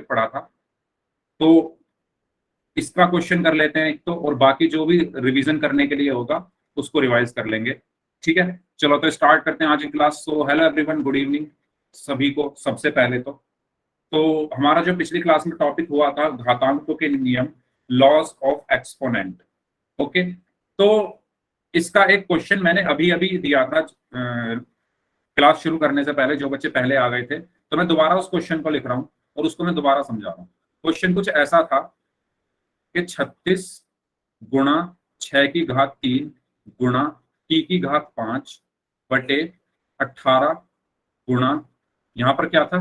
पढ़ा था, तो इसका क्वेश्चन कर लेते हैं एक तो, और बाकी जो भी रिवीजन करने के लिए होगा उसको रिवाइज कर लेंगे। ठीक है, चलो तो स्टार्ट करते हैं आज की class. So hello everyone, good evening सभी को। सबसे पहले तो हमारा जो पिछली क्लास में टॉपिक हुआ था घातांकों के नियम, लॉज ऑफ एक्सपोनेंट। ओके, तो इसका एक क्वेश्चन मैंने अभी अभी दिया था क्लास शुरू करने से पहले। जो बच्चे पहले आ गए थे, तो मैं दोबारा उस क्वेश्चन को लिख रहा हूँ और उसको मैं दोबारा समझा रहा हूँ। क्वेश्चन कुछ ऐसा था कि 36 गुणा 6 की घात 3 गुणा t की घात 5 बटे 18 गुणा, यहाँ पर क्या था,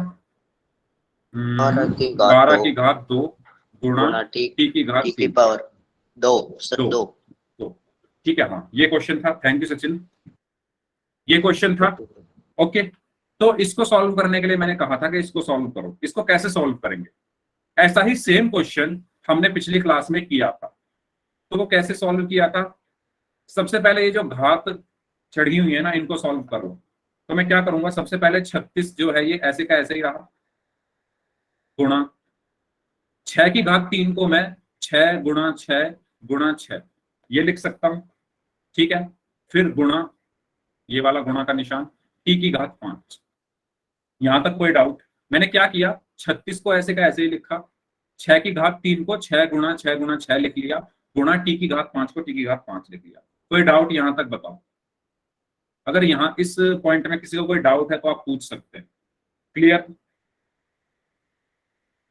12 की घात 2 गुणा टी t की घात की 3 पावर 2 दो। ठीक है, हाँ ये क्वेश्चन था। थैंक यू सचिन, ये क्वेश्चन था। ओके, तो इसको सॉल्व करने के लिए मैंने कहा था कि इसको सॉल्व करो। इसको कैसे सॉल्व करेंगे? ऐसा ही सेम क्वेश्चन हमने पिछली क्लास में किया था। तो वो कैसे सॉल्व किया था? सबसे पहले ये जो घात चढ़ी हुई है ना, इनको सॉल्व करो। तो मैं क्या करूंगा, सबसे पहले 36 जो है ये ऐसे का ऐसे ही रहा, गुणा 6 की घात 3 को मैं 6 गुणा 6 गुणा 6 ये लिख सकता हूं। ठीक है, फिर गुणा, ये वाला गुणा का निशान, t की घात 5। यहां तक कोई डाउट? मैंने क्या किया, 36 को ऐसे का ऐसे ही लिखा, 6 की घात 3 को 6 गुणा 6 गुणा 6 लिख लिया, गुणा t की घात 5 को t की घात 5 लिख लिया। कोई डाउट यहां तक बताओ? अगर यहाँ इस पॉइंट में किसी को कोई डाउट है तो आप पूछ सकते हैं। क्लियर?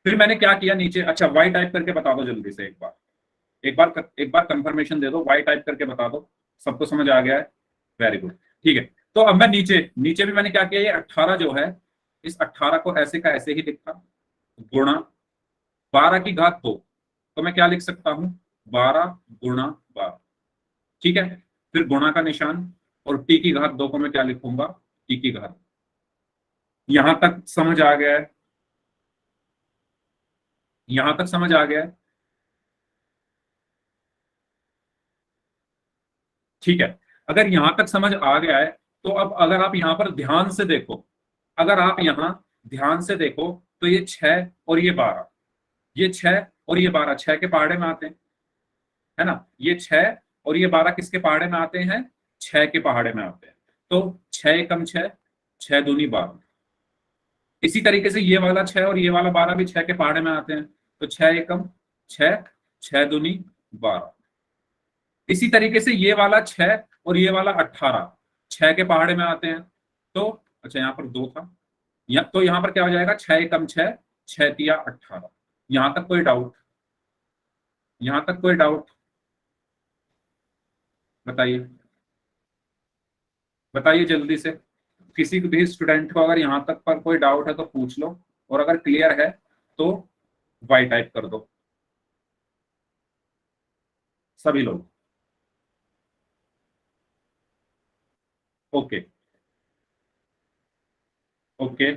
फिर मैंने क्या किया, नीचे अच्छा y टाइप करके बता दो जल्दी से, एक बार कंफर्मेशन दे दो, y टाइप करके बता दो। सबको समझ आ गया है? Very good. ठीक है, तो अब मैं नीचे नीचे भी मैंने क्या किया, ये 18 जो है, इस 18 को ऐसे का ऐसे ही लिखा, गुणा 12 की घात 2। तो मैं क्या लिख सकता हूं, 12 गुणा 12। ठीक है, फिर गुणा का निशान, और t की घात 2 को मैं क्या लिखूंगा, t की घात। यहां तक समझ आ गया है? यहां तक समझ आ गया है? ठीक है, अगर यहां तक समझ आ गया है तो अब अगर आप यहां पर ध्यान से देखो, अगर आप यहां ध्यान से देखो, तो ये 6 और ये 12, ये 6 और ये 12 6 के पहाड़े में आते हैं, है ना? ये 6 और ये 12 किसके पहाड़े में आते हैं, 6 के पहाड़े में आते हैं। तो 6 एकम 6, 6 दूनी 12। इसी तरीके से ये वाला 6 और ये वाला 12 भी 6 के पहाड़े में आते हैं। तो 6 एकम 6, 6 दूनी 12। इसी तरीके से ये वाला 6 और ये वाला 18 6 के पहाड़े में आते हैं। तो अच्छा, यहाँ पर 2 था, तो यहाँ पर क्या हो जाएगा, 6 एकम 6, 6 तिया 18। यहां तक कोई डाउट? यहां तक कोई डाउट बताइए, बताइए जल्दी से। किसी भी स्टूडेंट को अगर यहां तक पर कोई डाउट है तो पूछ लो, और अगर क्लियर है तो वाई टाइप कर दो सभी लोग। ओके, ओके,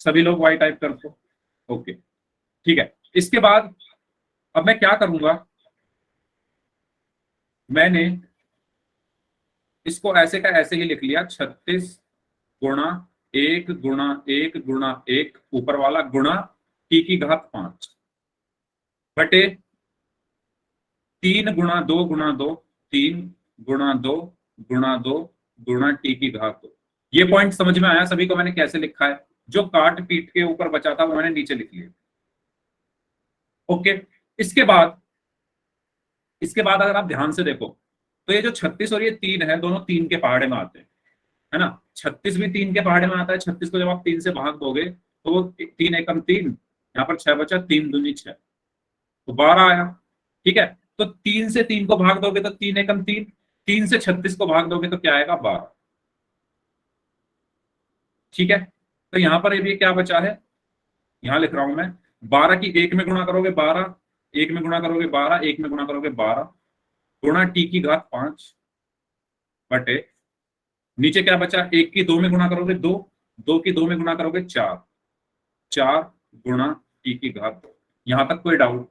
सभी लोग वाई टाइप कर दो। ओके, ठीक है। इसके बाद अब मैं क्या करूंगा, मैंने इसको ऐसे का ऐसे ही लिख लिया, 36 गुणा 1 गुणा 1 गुणा 1 ऊपर वाला, गुणा t की घात 5 बटे 3 गुणा 2 गुणा 2, 3 गुणा 2 गुणा 2 गुणा t की घात 2। ये पॉइंट समझ में आया सभी को मैंने कैसे लिखा है? जो काट पीट के ऊपर बचा था वो मैंने नीचे लिख लिया। ओके, इसके बाद अगर आप ध्यान से देखो, तो ये जो 36 और ये 3 है, दोनों 3 के पहाड़े में आते हैं, है ना? 36 भी 3 के पहाड़े में आता है। 36 को जब आप 3 से भाग दोगे तो वो 3 एकम 3, यहाँ पर 6 बचा, 3 दूनी 6, तो 12 आया। ठीक है, तो 3 से 3 को भाग दोगे तो 3 एकम 3, 3 से 36 को भाग दोगे तो क्या आएगा, 12। ठीक है, तो यहाँ पर ये क्या बचा है, यहाँ लिख रहा हूं मैं, 12 की 1 में गुणा करोगे 12, 1 में गुणा करोगे 12, 1 में गुणा करोगे 12, गुणा t की घात 5 बटे, नीचे क्या बचा, 1 की 2 में गुणा करोगे 2, 2 की 2 में गुणा करोगे 4, 4 गुणा t की घात 2। यहां तक कोई डाउट?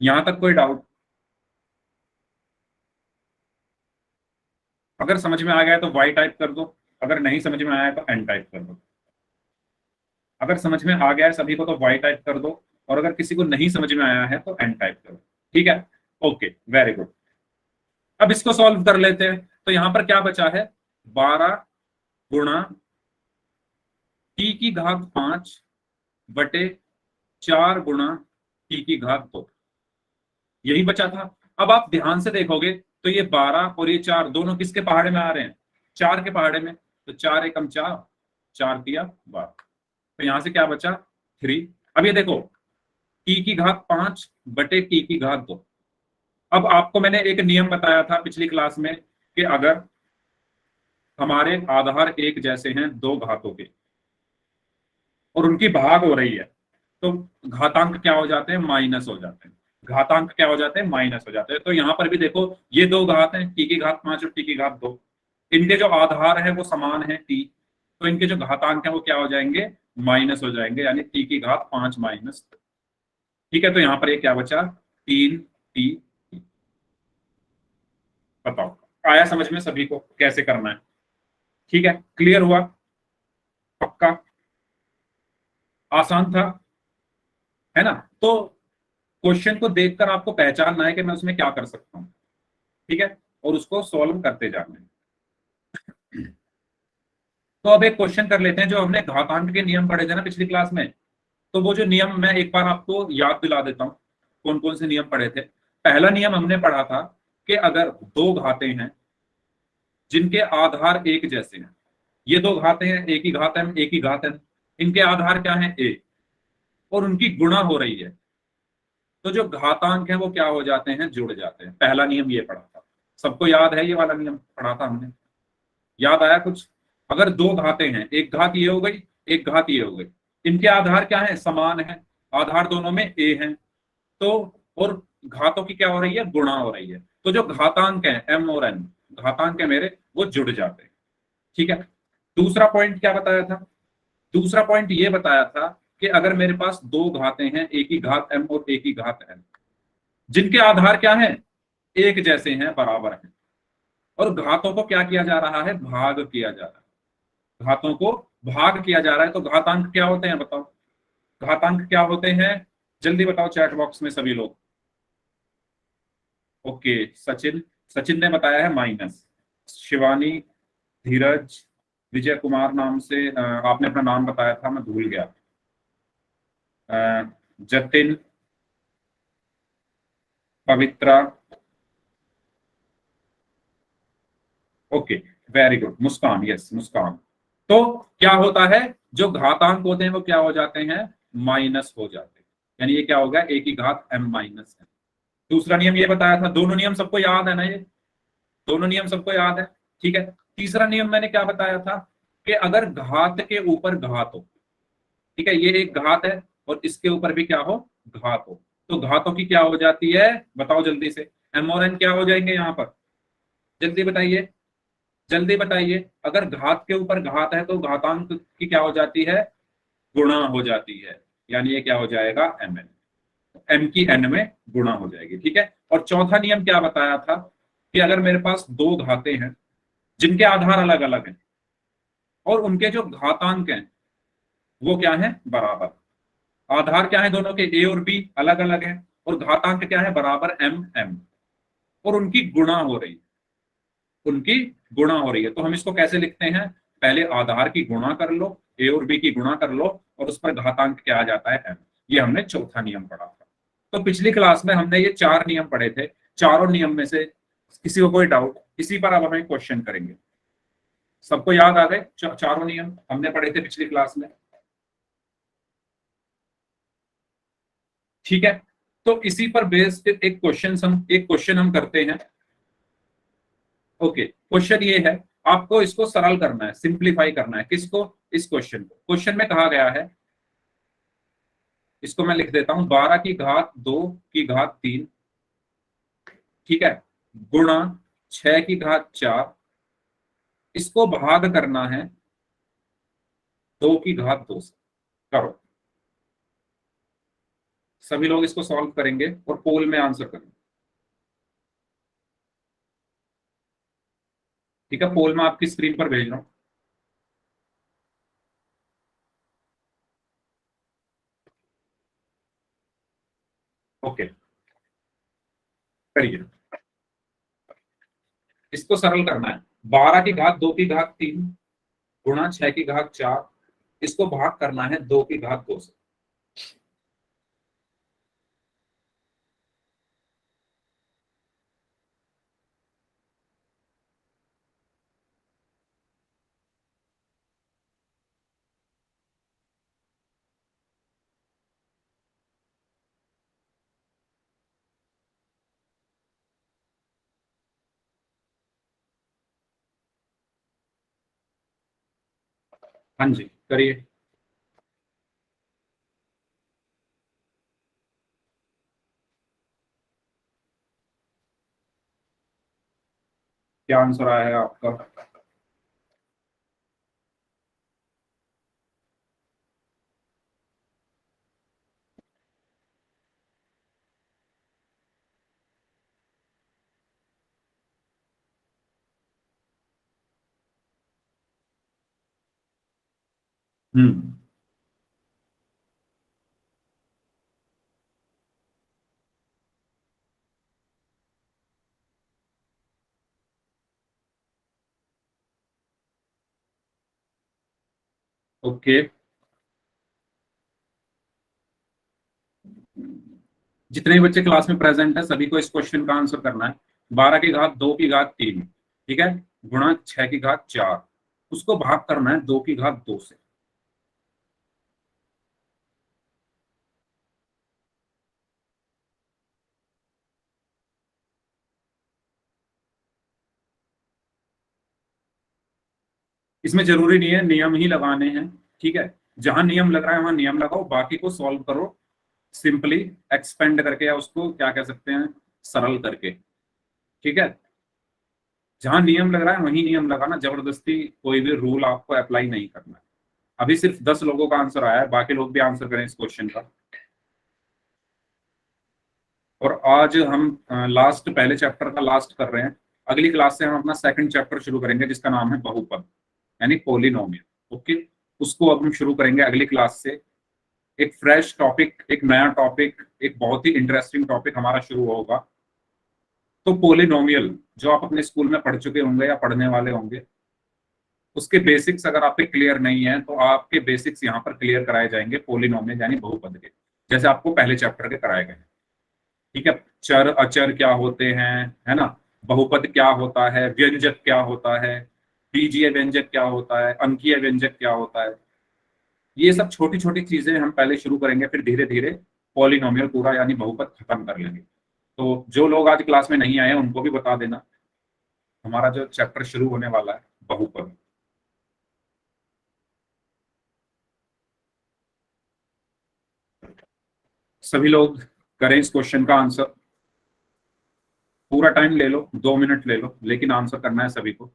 यहां तक कोई डाउट? अगर समझ में आ गया तो वाई टाइप कर दो, अगर नहीं समझ में आया तो एन टाइप कर दो। अगर समझ में आ गया है सभी को तो वाई टाइप कर दो, और अगर किसी को नहीं समझ में आया है तो एन टाइप करो। ठीक है, ओके, वेरी गुड। अब इसको सॉल्व कर लेते हैं। तो यहां पर क्या बचा है, 12 गुणा टी की घात 5 बटे 4 गुणा टी की घात 2, यही बचा था। अब आप ध्यान से देखोगे तो ये 12 और ये 4 दोनों किसके पहाड़े में आ रहे हैं, 4 के पहाड़े में। तो 4 एकम 4, 4 दिया 12, तो यहां से क्या बचा 3। अब ये देखो, टी की घात 5 बटे टी की घात 2। अब आपको मैंने एक नियम बताया था पिछली क्लास में कि अगर हमारे आधार एक जैसे हैं दो घातों के और उनकी भाग हो रही है, तो घातांक क्या हो जाते हैं, माइनस हो जाते हैं। घातांक क्या हो जाते हैं, माइनस हो जाते हैं। तो यहां पर भी देखो, ये दो घात हैं, टी की घात 5 और टी की घात 2, इनके जो आधार है वो समान है टी, तो इनके जो घातांक है वो क्या हो जाएंगे, माइनस हो जाएंगे, यानी टी की घात 5 माइनस। ठीक है, तो यहां पर ये क्या बचा, 3 टी। बताओ, आया समझ में सभी को कैसे करना है? ठीक है, क्लियर हुआ, पक्का, आसान था, है ना? तो क्वेश्चन को देखकर आपको पहचानना है कि मैं उसमें क्या कर सकता हूं, ठीक है, और उसको सॉल्व करते जाना है। तो अब एक क्वेश्चन कर लेते हैं, जो हमने घातांक के नियम पढ़े थे ना पिछली क्लास में। तो वो जो नियम मैं एक बार आपको याद दिला देता हूँ, कौन कौन से नियम पढ़े थे। पहला नियम हमने पढ़ा था कि अगर दो घातें हैं जिनके आधार एक जैसे हैं, ये दो घातें हैं, एक ही घात m एक ही घात n, इनके आधार क्या है a, और उनकी गुणा हो रही है, तो जो घातांक है वो क्या हो जाते हैं, जुड़ जाते हैं। पहला नियम ये पढ़ा था, सबको याद है? ये वाला नियम पढ़ा था हमने, याद आया कुछ? अगर दो घातें हैं, एक घात ये हो गई, एक घात ये हो गई, इनके आधार क्या है, समान है, आधार दोनों में a है, तो और घातों की क्या हो रही है, गुणा हो रही है, तो जो घातांक है m और n, घातांक है मेरे, वो जुड़ जाते हैं। ठीक है, दूसरा पॉइंट क्या बताया था, दूसरा पॉइंट ये बताया था कि अगर मेरे पास दो घातें हैं, एक ही घात m और एक ही घात n, जिनके आधार क्या है, एक जैसे हैं, बराबर हैं, और घातों को क्या किया जा रहा है, भाग किया जा रहा है, घातों को भाग किया जा रहा है, तो घातांक क्या होते हैं बताओ, घातांक क्या होते हैं, जल्दी बताओ चैट बॉक्स में सभी लोग। ओके, सचिन, सचिन ने बताया है माइनस। शिवानी, धीरज, विजय कुमार नाम से आपने अपना नाम बताया था, मैं भूल गया। जतिन, पवित्रा, ओके, वेरी गुड, मुस्कान, यस मुस्कान। तो क्या होता है, जो घातांक होते हैं वो क्या हो जाते हैं, माइनस हो जाते हैं, यानी ये क्या होगा, एक ही घात m माइनस है। दूसरा नियम ये बताया था, दोनों नियम सबको याद है ना, ये दोनों नियम सबको याद है। ठीक है, तीसरा नियम मैंने क्या बताया था, कि अगर घात के ऊपर घात हो, ठीक है, ये एक घात है और इसके ऊपर भी क्या हो, घात हो, तो घातों की क्या हो जाती है, बताओ जल्दी से, m और n क्या हो जाएंगे यहाँ पर, जल्दी बताइए, जल्दी बताइए। अगर घात के ऊपर घात है तो घातांक की क्या हो जाती है, गुणा हो जाती है, यानी ये क्या हो जाएगा, एम एन, एम की एन में गुणा हो जाएगी। ठीक है, और चौथा नियम क्या बताया था, कि अगर मेरे पास दो घातें हैं जिनके आधार अलग अलग हैं और उनके जो घातांक हैं वो क्या है, बराबर, आधार क्या है दोनों के, ए और बी अलग अलग है, और घातांक क्या है, बराबर एम एम, और उनकी गुणा हो रही है, उनकी गुणा हो रही है। तो हम इसको कैसे लिखते हैं, पहले आधार की गुणा कर लो, ए और बी की गुणा कर लो, और उस पर घातांक क्या आ जाता है, एम। ये हमने चौथा नियम पढ़ा था। तो पिछली क्लास में हमने ये चार नियम पढ़े थे, चारों नियम में से किसी को कोई डाउट, इसी पर अब हमें क्वेश्चन करेंगे। सबको याद आ गए चारों नियम हमने पढ़े थे पिछली क्लास में? ठीक है, तो इसी पर बेस्ड एक क्वेश्चन हम करते हैं। ओके, क्वेश्चन ये है, आपको इसको सरल करना है, सिंप्लीफाई करना है, किसको, इस क्वेश्चन को। क्वेश्चन में कहा गया है, इसको मैं लिख देता हूं, 12 की घात 2 की घात 3, ठीक है, गुणा 6 की घात 4, इसको भाग करना है 2 की घात 2 से। करो, सभी लोग इसको सॉल्व करेंगे और पोल में आंसर करेंगे। ठीक है, पोल में आपकी स्क्रीन पर भेज रहा हूं। ओके, करिए। इसको सरल करना है। 12 की घात 2 की घात 3 गुणा 6 की घात 4, इसको भाग करना है 2 की घात 2 से। हाँ जी, करिए। क्या आंसर आया है आपका? हम्म। ओके, जितने भी बच्चे क्लास में प्रेजेंट है सभी को इस क्वेश्चन का आंसर करना है। 12 की घात 2 की घात 3, ठीक है, गुणा 6 की घात 4, उसको भाग करना है 2 की घात 2 से। इसमें जरूरी नहीं है नियम ही लगाने हैं, ठीक है, जहां नियम लग रहा है वहां नियम लगाओ, बाकी को सॉल्व करो सिंपली एक्सपेंड करके, या उसको क्या कह सकते हैं, सरल करके। ठीक है, जहां नियम लग रहा है वही नियम लगाना, जबरदस्ती कोई भी रूल आपको अप्लाई नहीं करना है। अभी सिर्फ 10 लोगों का आंसर आया है, बाकी लोग भी आंसर करें इस क्वेश्चन का। और आज हम लास्ट, पहले चैप्टर का लास्ट कर रहे हैं। अगली क्लास से हम अपना सेकंड चैप्टर शुरू करेंगे जिसका नाम है बहुपद, यानी पोलिनोमियल। ओके, उसको अब हम शुरू करेंगे अगली क्लास से। एक फ्रेश टॉपिक, एक नया टॉपिक, एक बहुत ही इंटरेस्टिंग टॉपिक हमारा शुरू होगा। तो पोलिनोमियल जो आप अपने स्कूल में पढ़ चुके होंगे या पढ़ने वाले होंगे, उसके बेसिक्स अगर आपके क्लियर नहीं है तो आपके बेसिक्स यहाँ पर क्लियर कराए जाएंगे पोलिनोमियल यानी बहुपद के, जैसे आपको पहले चैप्टर के कराए गए। ठीक है, चर अचर क्या होते हैं, है ना, बहुपद क्या होता है, व्यंजक क्या होता है, बीजीय व्यंजक क्या होता है, अंकीय व्यंजक क्या होता है, ये सब छोटी छोटी चीजें हम पहले शुरू करेंगे, फिर धीरे धीरे पॉलिनोमियल पूरा यानी बहुपद खत्म कर लेंगे। तो जो लोग आज क्लास में नहीं आए हैं उनको भी बता देना, हमारा जो चैप्टर शुरू होने वाला है बहुपद। सभी लोग करें इस क्वेश्चन का आंसर। पूरा टाइम ले लो, 2 मिनट ले लो, लेकिन आंसर करना है सभी को।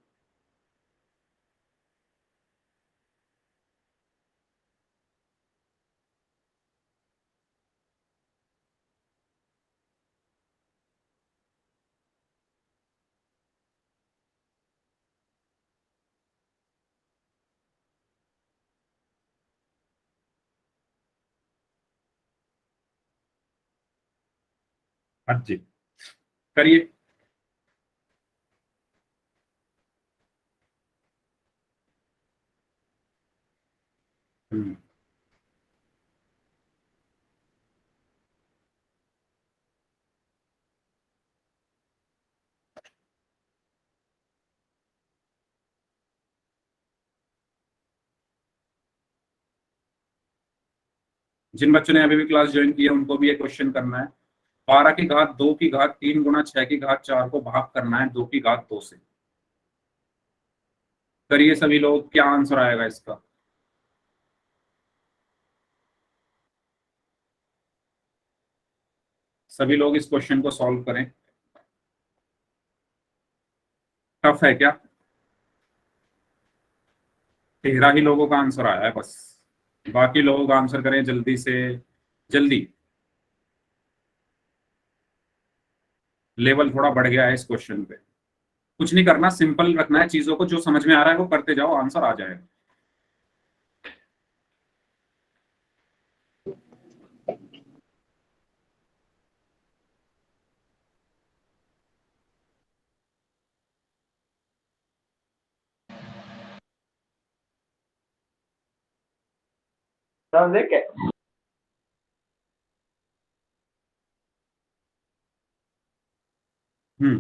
हाँ जी, करिए। हम्म, जिन बच्चों ने अभी भी क्लास ज्वाइन की है उनको भी ये क्वेश्चन करना है। 12 की घात 2 की घात 3 गुणा 6 की घात 4 को भाग करना है 2 की घात 2 से। करिए सभी लोग, क्या आंसर आएगा इसका? सभी लोग इस क्वेश्चन को सॉल्व करें। टफ है क्या? 13 ही लोगों का आंसर आया है बस, बाकी लोग आंसर करें जल्दी से, जल्दी। लेवल थोड़ा बढ़ गया है इस क्वेश्चन पे। कुछ नहीं करना, सिंपल रखना है चीजों को, जो समझ में आ रहा है वो करते जाओ, आंसर आ जाएगा। समझे क्या? हम्म।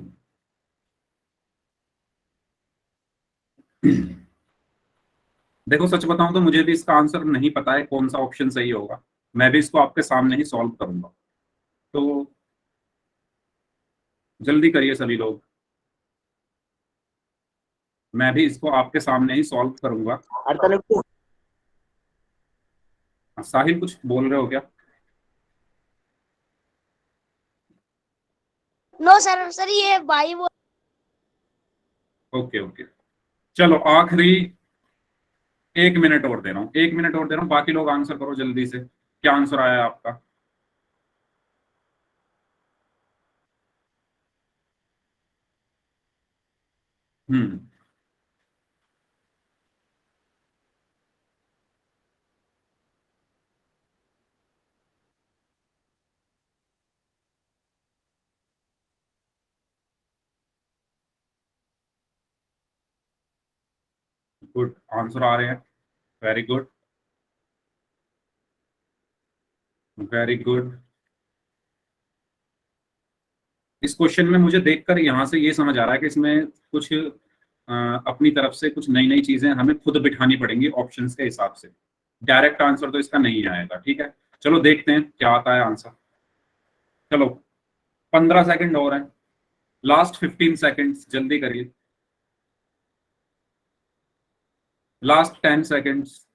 देखो सच बताऊं तो मुझे भी इसका आंसर नहीं पता है कौन सा ऑप्शन सही होगा। मैं भी इसको आपके सामने ही सॉल्व करूंगा। तो जल्दी करिए सभी लोग। मैं भी इसको आपके सामने ही सॉल्व करूंगा। अड़तालीस को। साहिल कुछ बोल रहे हो क्या? नो सर, सर ये भाई वो। Okay okay. चलो आखिरी 1 मिनट और दे रहा हूँ, 1 मिनट और दे रहा हूँ, बाकी लोग आंसर करो जल्दी से। क्या आंसर आया आपका? हम्म। गुड आंसर आ रहे हैं। Very good. Very good. इस क्वेश्चन में मुझे देखकर यहाँ से ये समझ आ रहा है कि इसमें कुछ अपनी तरफ से कुछ नई नई चीजें हमें खुद बिठानी पड़ेंगी ऑप्शंस के हिसाब से। डायरेक्ट आंसर तो इसका नहीं आएगा। ठीक है, चलो देखते हैं क्या आता है आंसर। चलो 15 सेकंड और हैं। लास्ट 15 सेकंड्स, जल्दी करिए। Last 10 seconds.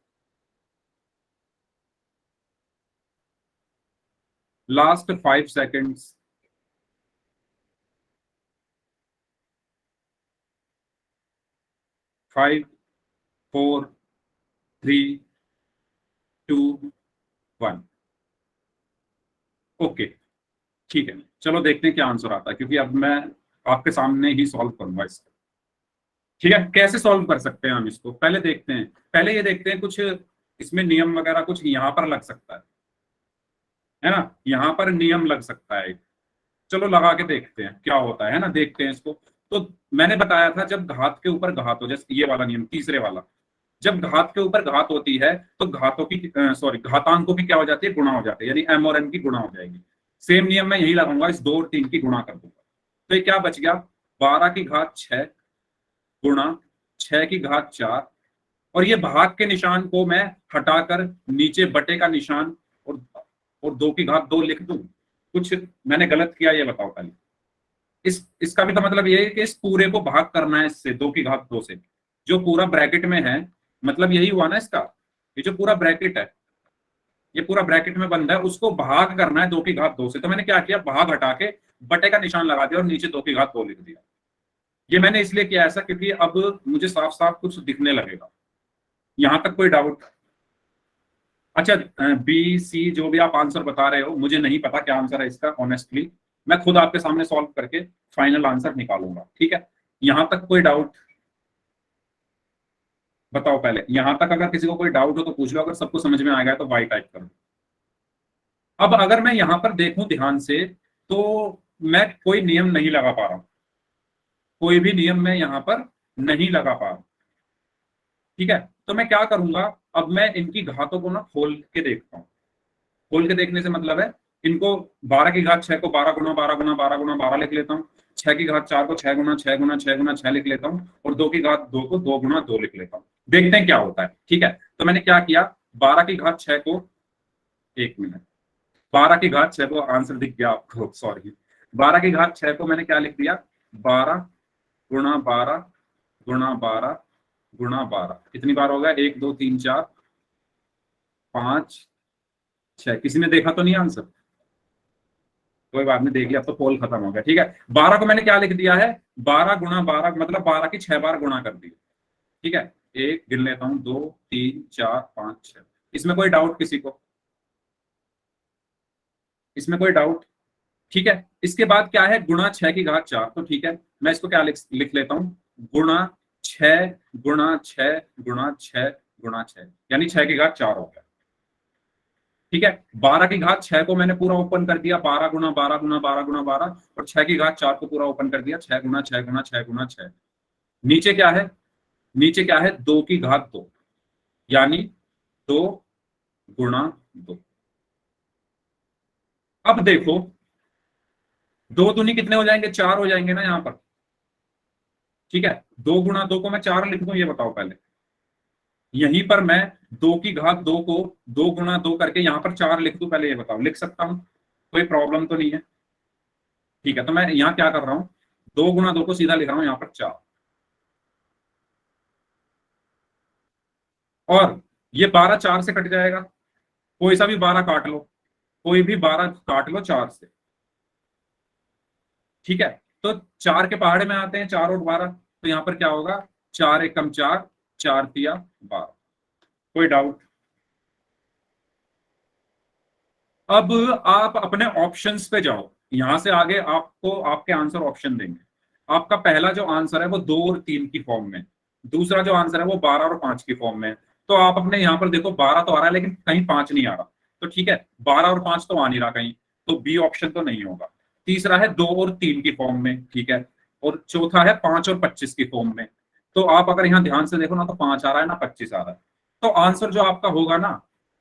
Last 5 seconds. 5 4 3 2 1। Okay ठीक है, चलो देखते हैं क्या आंसर आता है, क्योंकि अब मैं आपके सामने ही सॉल्व करूंगा इसको। ठीक है, कैसे सॉल्व कर सकते हैं हम इसको पहले देखते हैं। पहले ये देखते हैं कुछ इसमें नियम वगैरह कुछ यहाँ पर लग सकता है ना? यहाँ पर नियम लग सकता है। चलो लगा के देखते हैं क्या होता है ना, देखते हैं इसको। तो मैंने बताया था जब घात के ऊपर घात हो, जैसे ये वाला नियम तीसरे वाला, जब घात के ऊपर घात होती है तो घातों की सॉरी घातांकों की क्या हो जाती है, गुणा हो जाती है, यानी m और n की गुणा हो जाएगी। सेम नियम मैं यही लगाऊंगा, इस 2 और 3 की गुणा कर दूंगा। तो ये क्या बच गया, 12 की घात 6 गुणा 6 की घात 4। और ये भाग के निशान को मैं हटाकर नीचे बटे का निशान और 2 की घात 2 लिख दूं। कुछ मैंने गलत किया ये बताओ पहले। इस इसका भी तो मतलब ये है कि इस पूरे को भाग करना है इससे, 2 की घात 2 से, जो पूरा ब्रैकेट में है। मतलब यही हुआ ना इसका, ये जो पूरा ब्रैकेट है, ये पूरा ब्रैकेट में बंद है, उसको भाग करना है 2 की घात 2 से। तो मैंने क्या किया, भाग हटा के बटे का निशान लगा दिया और नीचे 2 की घात 2 लिख दिया। ये मैंने इसलिए किया ऐसा क्योंकि अब मुझे साफ साफ कुछ दिखने लगेगा। यहां तक कोई डाउट? अच्छा, बी सी जो भी आप आंसर बता रहे हो, मुझे नहीं पता क्या आंसर है इसका ऑनेस्टली। मैं खुद आपके सामने सॉल्व करके फाइनल आंसर निकालूंगा। ठीक है, यहां तक कोई डाउट? बताओ पहले, यहां तक अगर किसी को कोई डाउट हो तो पूछ लो, अगर सबको समझ में आ गया तो वाई टाइप करो। अब अगर मैं यहां पर देखूं ध्यान से, तो मैं कोई नियम नहीं लगा पा रहा हूं, कोई भी नियम मैं यहां पर नहीं लगा पा रहा हूं। ठीक है, तो मैं क्या करूंगा, अब मैं इनकी घातों को ना खोल के देखता हूँ। खोल के देखने से मतलब है, इनको 12 की घात 6 को 12 गुना 12 गुना 12 गुना 12 लिख लेता हूँ। 6 की घात 4 को 6 गुना 6 गुना 6 गुना 6 लिख लेता हूँ। और 2 की घात 2 को 2 गुना 2 लिख लेता हूँ। देखते हैं क्या होता है। ठीक है, तो मैंने क्या किया, 12 की घात 6 को, 1 मिनट, 12 की घात 6 को आंसर दिख गया आपको, सॉरी। 12 की घात 6 को मैंने क्या लिख दिया, 12 गुणा 12 गुणा 12 गुणा 12। कितनी बार होगा, 1 2 3 4 5 6। किसी ने देखा तो नहीं आंसर? कोई बात नहीं, देख लिया, अब तो पोल खत्म हो गया। ठीक है, 12 को मैंने क्या लिख दिया है, 12 गुणा 12 मतलब 12 की 6 बार गुणा कर दी। ठीक है, एक गिन लेता हूं, 2 3 4 5 6। इसमें कोई डाउट किसी को? इसमें कोई डाउट? ठीक है, इसके बाद क्या है, गुणा 6 की घात 4। तो ठीक है, मैं इसको क्या लिख लेता हूं, गुणा 6 गुणा 6 गुणा 6 यानी 6 की घात 4 हो गया। ठीक है, 12 की घात 6 को मैंने पूरा ओपन कर दिया, 12 गुणा 12 गुणा 12 गुणा 12। और 6 की घात 4 को पूरा ओपन कर दिया, 6 गुणा 6 गुणा 6 गुणा 6। नीचे क्या है, नीचे क्या है, 2 की घात 2, यानी 2 गुणा 2। अब देखो, 2 दूनी कितने हो जाएंगे, 4 हो जाएंगे ना यहां पर। ठीक है, 2 गुणा 2 को मैं 4 लिख दूं, ये बताओ पहले। यहीं पर मैं 2 की घात 2 को 2 गुणा 2 करके यहां पर 4 लिख दूं, पहले ये बताओ लिख सकता हूं? कोई प्रॉब्लम तो नहीं है? ठीक है, तो मैं यहां क्या कर रहा हूं, 2 गुणा 2 को सीधा लिख रहा हूं यहां पर 4। और ये 12 4 से कट जाएगा, कोई सा भी 12 काट लो, कोई भी 12 काट लो 4 से। ठीक है, तो 4 के पहाड़े में आते हैं, 4 और 12, तो यहां पर क्या होगा, 4 एकम 4, 4 तिया 12। कोई डाउट? अब आप अपने ऑप्शंस पे जाओ, यहां से आगे आपको आपके आंसर ऑप्शन देंगे। आपका पहला जो आंसर है वो 2 और 3 की फॉर्म में, दूसरा जो आंसर है वो 12 और 5 की फॉर्म में। तो आप अपने यहां पर देखो, 12 तो आ रहा है लेकिन कहीं 5 नहीं आ रहा, तो ठीक है, 12 और 5 तो आ नहीं रहा कहीं, तो बी ऑप्शन तो नहीं होगा। तीसरा है 2 और 3 की फॉर्म में, ठीक है, और चौथा है 5 और 25 की फॉर्म में। तो आप अगर यहाँ ध्यान से देखो ना, तो 5 आ रहा है ना 25 आ रहा है, तो आंसर जो आपका होगा ना,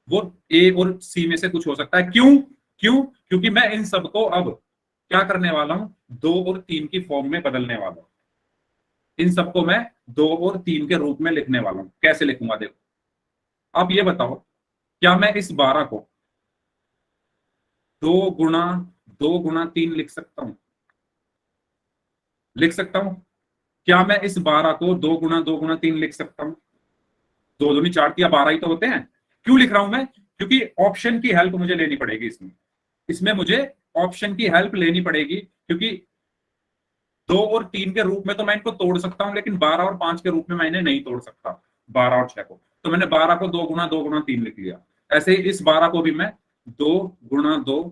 वो ए और सी में से कुछ हो सकता है। क्यों? क्यों? क्योंकि मैं इन सबको अब क्या करने वाला हूं, 2 और 3 की फॉर्म में बदलने वाला हूं। इन सबको मैं 2 और 3 के रूप में लिखने वाला हूं। कैसे लिखूंगा देखो, आप ये बताओ, क्या मैं इस 12 को 2 गुणा 2 गुणा 3 लिख सकता हूं? लिख सकता हूं? क्या मैं इस 12 को 2 गुणा 2 गुणा 3 लिख सकता हूं? 2 दूनी 4 या 12 ही तो होते हैं। क्यों लिख रहा हूं मैं? क्योंकि ऑप्शन की हेल्प मुझे लेनी पड़ेगी इसमें, इसमें मुझे ऑप्शन की हेल्प लेनी पड़ेगी, क्योंकि 2 और 3 के रूप में तो मैं इनको तोड़ सकता हूं, लेकिन 12 और 5 के रूप में मैं इन्हें नहीं तोड़ सकता, 12 और 6 को। तो मैंने 12 को 2 गुणा 3 लिख लिया। ऐसे ही इस 12 को भी मैं 2 गुणा 2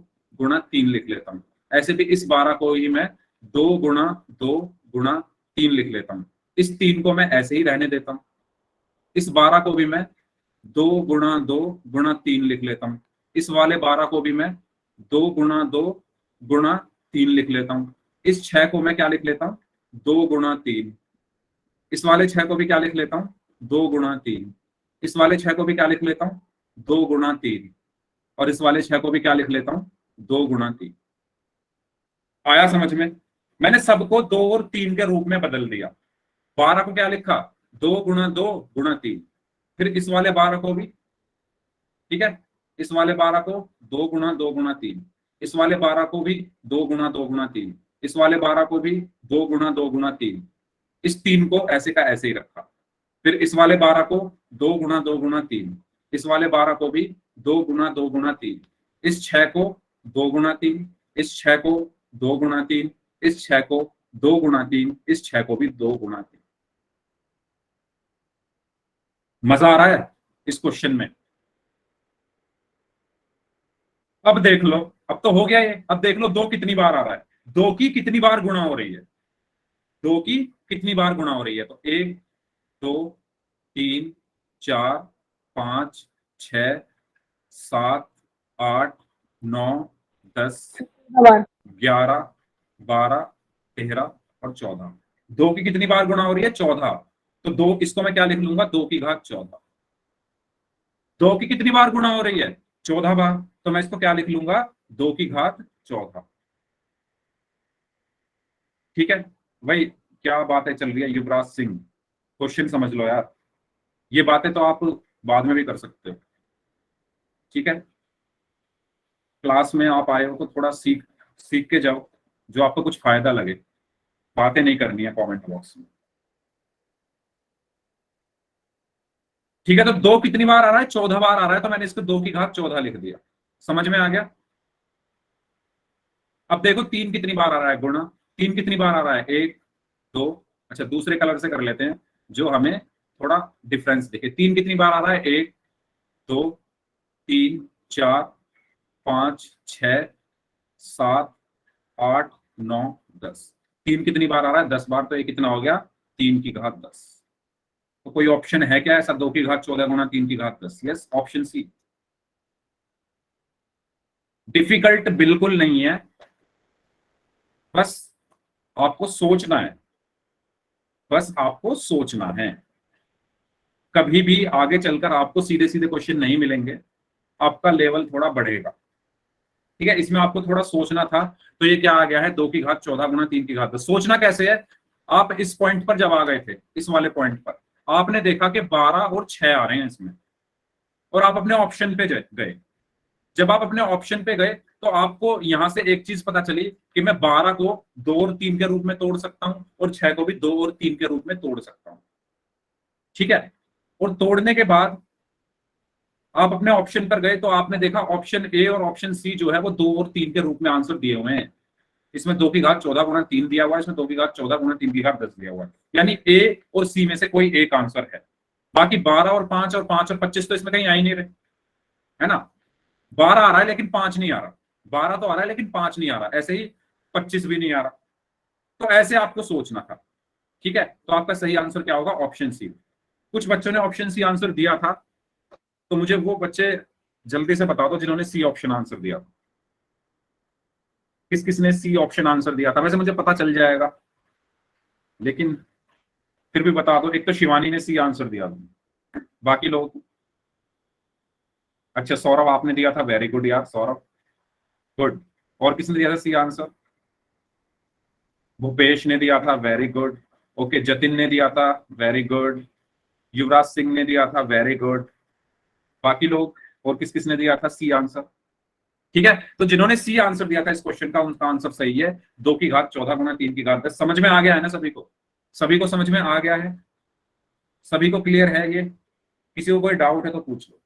गुणा 3 लिख लेता हूं। ऐसे भी इस 12 को ही मैं 2 गुणा 2 गुणा 3 लिख लेता हूं। इस 3 को मैं ऐसे ही रहने देता हूं। इस 12 को भी मैं 2 गुणा 2 गुणा 3 लिख लेता हूं। इस वाले 12 को भी मैं 2 गुणा 2 गुणा 3 लिख लेता हूं। इस 6 को मैं क्या लिख लेता हूं, 2 गुणा 3। इस वाले 6 को भी क्या लिख लेता हूं, 2 गुणा 3। इस वाले 6 को भी क्या लिख लेता हूं, 2 गुणा 3। और इस वाले 6 को भी क्या लिख लेता हूं, 2 गुणा 3। आया समझ में? मैंने सबको 2 और 3 के रूप में बदल दिया। 12 को क्या लिखा, 2 गुणा 2 गुणा 3। फिर इस वाले 12 को भी, ठीक है, इस वाले 12 को 2 गुणा 2 गुणा 3। इस वाले 12 को भी 2 गुणा 2 गुणा 3। इस वाले 12 को भी 2 गुणा 2 गुणा 3। इस 3 को ऐसे का ऐसे ही रखा। फिर इस वाले 12 को 2 गुणा 2 गुणा 3। इस वाले 12 को भी 2 गुणा 2 गुणा 3। इस 6 को 2 गुणा 3। इस 6 को 2 गुणा 3। इस 6 को 2 गुणा 3। इस 6 को भी 2 गुणा 3। मजा आ रहा है इस क्वेश्चन में? अब देख लो, अब तो हो गया ये। अब देख लो 2 कितनी बार आ रहा है, 2 की कितनी बार गुणा हो रही है, 2 की कितनी बार गुणा हो रही है। तो 1 2 3 4 5 6 7 8 9 10 11 12 13 और 14। 2 की कितनी बार गुणा हो रही है, 14। तो 2, इसको मैं क्या लिख लूंगा, 2 की घात 14। 2 की कितनी बार गुणा हो रही है, 14 बार, तो मैं इसको क्या लिख लूंगा, 2 की घात 14। ठीक है, भाई क्या बातें चल रही है युवराज सिंह, क्वेश्चन समझ लो यार। ये बातें तो आप बाद में भी कर सकते हो। ठीक है, क्लास में आप आए हो तो थोड़ा सीख सीख के जाओ, जो आपको कुछ फायदा लगे। बातें नहीं करनी है कमेंट बॉक्स में। ठीक है, तो 2 कितनी बार आ रहा है, 14 बार आ रहा है, तो मैंने इसको 2 की घात 14 लिख दिया। समझ में आ गया? अब देखो 3 कितनी बार आ रहा है, गुणा 3 कितनी बार आ रहा है, 1 2। अच्छा, दूसरे कलर से कर लेते हैं जो हमें थोड़ा डिफरेंस दिखे। 3 कितनी बार आ रहा है, 1 2 3 4 5 6 7 8 9 10। 3 कितनी बार आ रहा है, 10 बार, तो ये कितना हो गया, 3 की घात 10। तो कोई ऑप्शन है क्या ऐसा, 2 की घात 14 गुणा 3 की घात 10? Yes, option C. डिफिकल्ट बिल्कुल नहीं है, बस आपको सोचना है, बस आपको सोचना है। कभी भी आगे चलकर आपको सीधे सीधे क्वेश्चन नहीं मिलेंगे, आपका लेवल थोड़ा बढ़ेगा। ठीक है, इसमें आपको थोड़ा सोचना था। तो ये क्या आ गया है, 2 की घात 14 गुना 3 की घात 10। सोचना कैसे है, आप इस पॉइंट पर जब आ गए थे, इस वाले पॉइंट पर आपने देखा कि 12 और 6 आ रहे हैं इसमें, और आप अपने ऑप्शन पे गए। जब आप अपने ऑप्शन पे गए तो आपको यहां से एक चीज पता चली कि मैं 12 को 2 और 3 के रूप में तोड़ सकता हूं, और 6 को भी 2 और 3 के रूप में तोड़ सकता हूं। ठीक है, और तोड़ने के बाद आप अपने ऑप्शन पर गए तो आपने देखा ऑप्शन ए और ऑप्शन सी जो है वो 2 और 3 के रूप में आंसर दिए हुए हैं। इसमें 2 की घात 14 गुना 3 दिया हुआ है, इसमें 2 की घात 14 गुना 3 की घात 10 दिया हुआ है। यानी ए और सी में से कोई एक आंसर है। बाकी 12 और 5 और 5 और 25 तो इसमें कहीं आ ही नहीं रहे, है ना। 12 आ रहा है लेकिन 5 नहीं आ रहा, 12 तो आ रहा है लेकिन 5 नहीं आ रहा, ऐसे ही 25 भी नहीं आ रहा। तो ऐसे आपको सोचना था। ठीक है, तो आपका सही आंसर क्या होगा, ऑप्शन सी। कुछ बच्चों ने ऑप्शन सी आंसर दिया था, तो मुझे वो बच्चे जल्दी से बता दो जिन्होंने सी ऑप्शन आंसर दिया था। किस किसने सी ऑप्शन आंसर दिया था, वैसे मुझे पता चल जाएगा लेकिन फिर भी बता दो। एक तो शिवानी ने सी आंसर दिया था, बाकी लोग। अच्छा, सौरभ आपने दिया था, वेरी गुड यार सौरभ, गुड। और किसने दिया था सी आंसर, भूपेश ने दिया था, वेरी गुड। ओके, जतिन ने दिया था, वेरी गुड। युवराज सिंह ने दिया था, वेरी गुड। बाकी लोग और किस किसने दिया था सी आंसर। ठीक है, तो जिन्होंने सी आंसर दिया था इस क्वेश्चन का, उनका आंसर सही है। 2 की घात 14 गुना 3 की घात 10। समझ में आ गया है ना सभी को, सभी को समझ में आ गया है, सभी को क्लियर है ये। किसी को कोई डाउट है तो पूछ लो।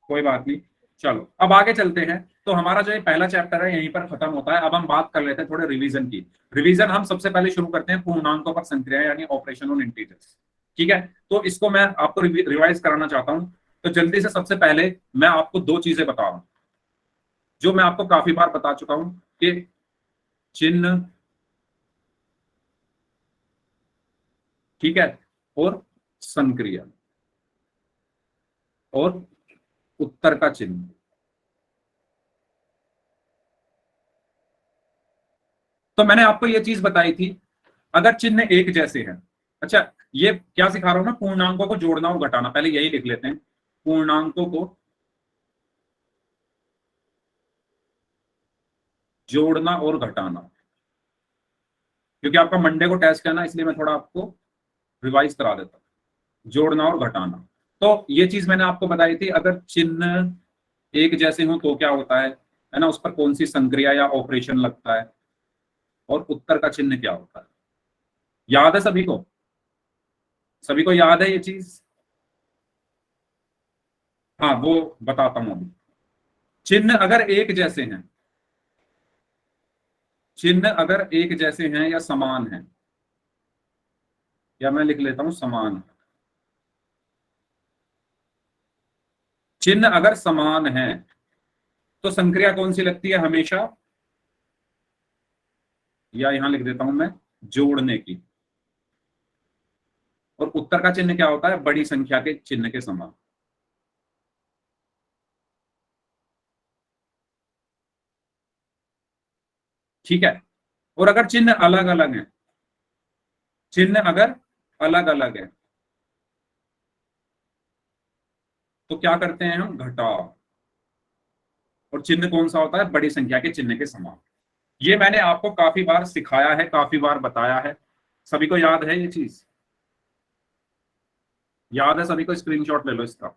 कोई बात नहीं, चलो अब आगे चलते हैं। तो हमारा जो ये पहला चैप्टर है यहीं पर खत्म होता है। अब हम बात कर लेते हैं थोड़े रिवीजन की। रिवीजन हम सबसे पहले शुरू करते हैं पूर्णांकों पर संक्रिया यानी ऑपरेशन ऑन इंटीजर्स। ठीक है, तो इसको मैं आपको रिवाइज कराना चाहता हूं। तो जल्दी से सबसे पहले मैं आपको 2 चीजें बता रहा हूं जो मैं आपको काफी बार बता चुका हूं कि चिन्ह, ठीक है, और संक्रिया और उत्तर का चिन्ह। तो मैंने आपको ये चीज बताई थी, अगर चिन्ह एक जैसे हैं। अच्छा, ये क्या सिखा रहा हूं ना, पूर्णांकों को जोड़ना और घटाना, पहले यही लिख लेते हैं, पूर्णांकों को जोड़ना और घटाना। क्योंकि आपका मंडे को टेस्ट है ना, इसलिए मैं थोड़ा आपको रिवाइज करा देता हूं, जोड़ना और घटाना। तो ये चीज मैंने आपको बताई थी, अगर चिन्ह एक जैसे हो तो क्या होता है ना, उस पर कौन सी संक्रिया या ऑपरेशन लगता है, और उत्तर का चिन्ह क्या होता है। याद है सभी को, सभी को याद है ये चीज। हाँ, वो बताता हूं अभी। चिन्ह अगर एक जैसे हैं, चिन्ह अगर एक जैसे हैं या समान हैं, या मैं लिख लेता हूं समान। चिन्ह अगर समान है तो संक्रिया कौन सी लगती है हमेशा, या यहां लिख देता हूं मैं, जोड़ने की। और उत्तर का चिन्ह क्या होता है, बड़ी संख्या के चिन्ह के समान। ठीक है, और अगर चिन्ह अलग अलग हैं, चिन्ह अगर अलग अलग है तो क्या करते हैं हम, घटाव। और चिन्ह कौन सा होता है, बड़ी संख्या के चिन्ह के समान। ये मैंने आपको काफी बार सिखाया है, काफी बार बताया है। सभी को याद है ये चीज, याद है सभी को, स्क्रीनशॉट ले लो इसका।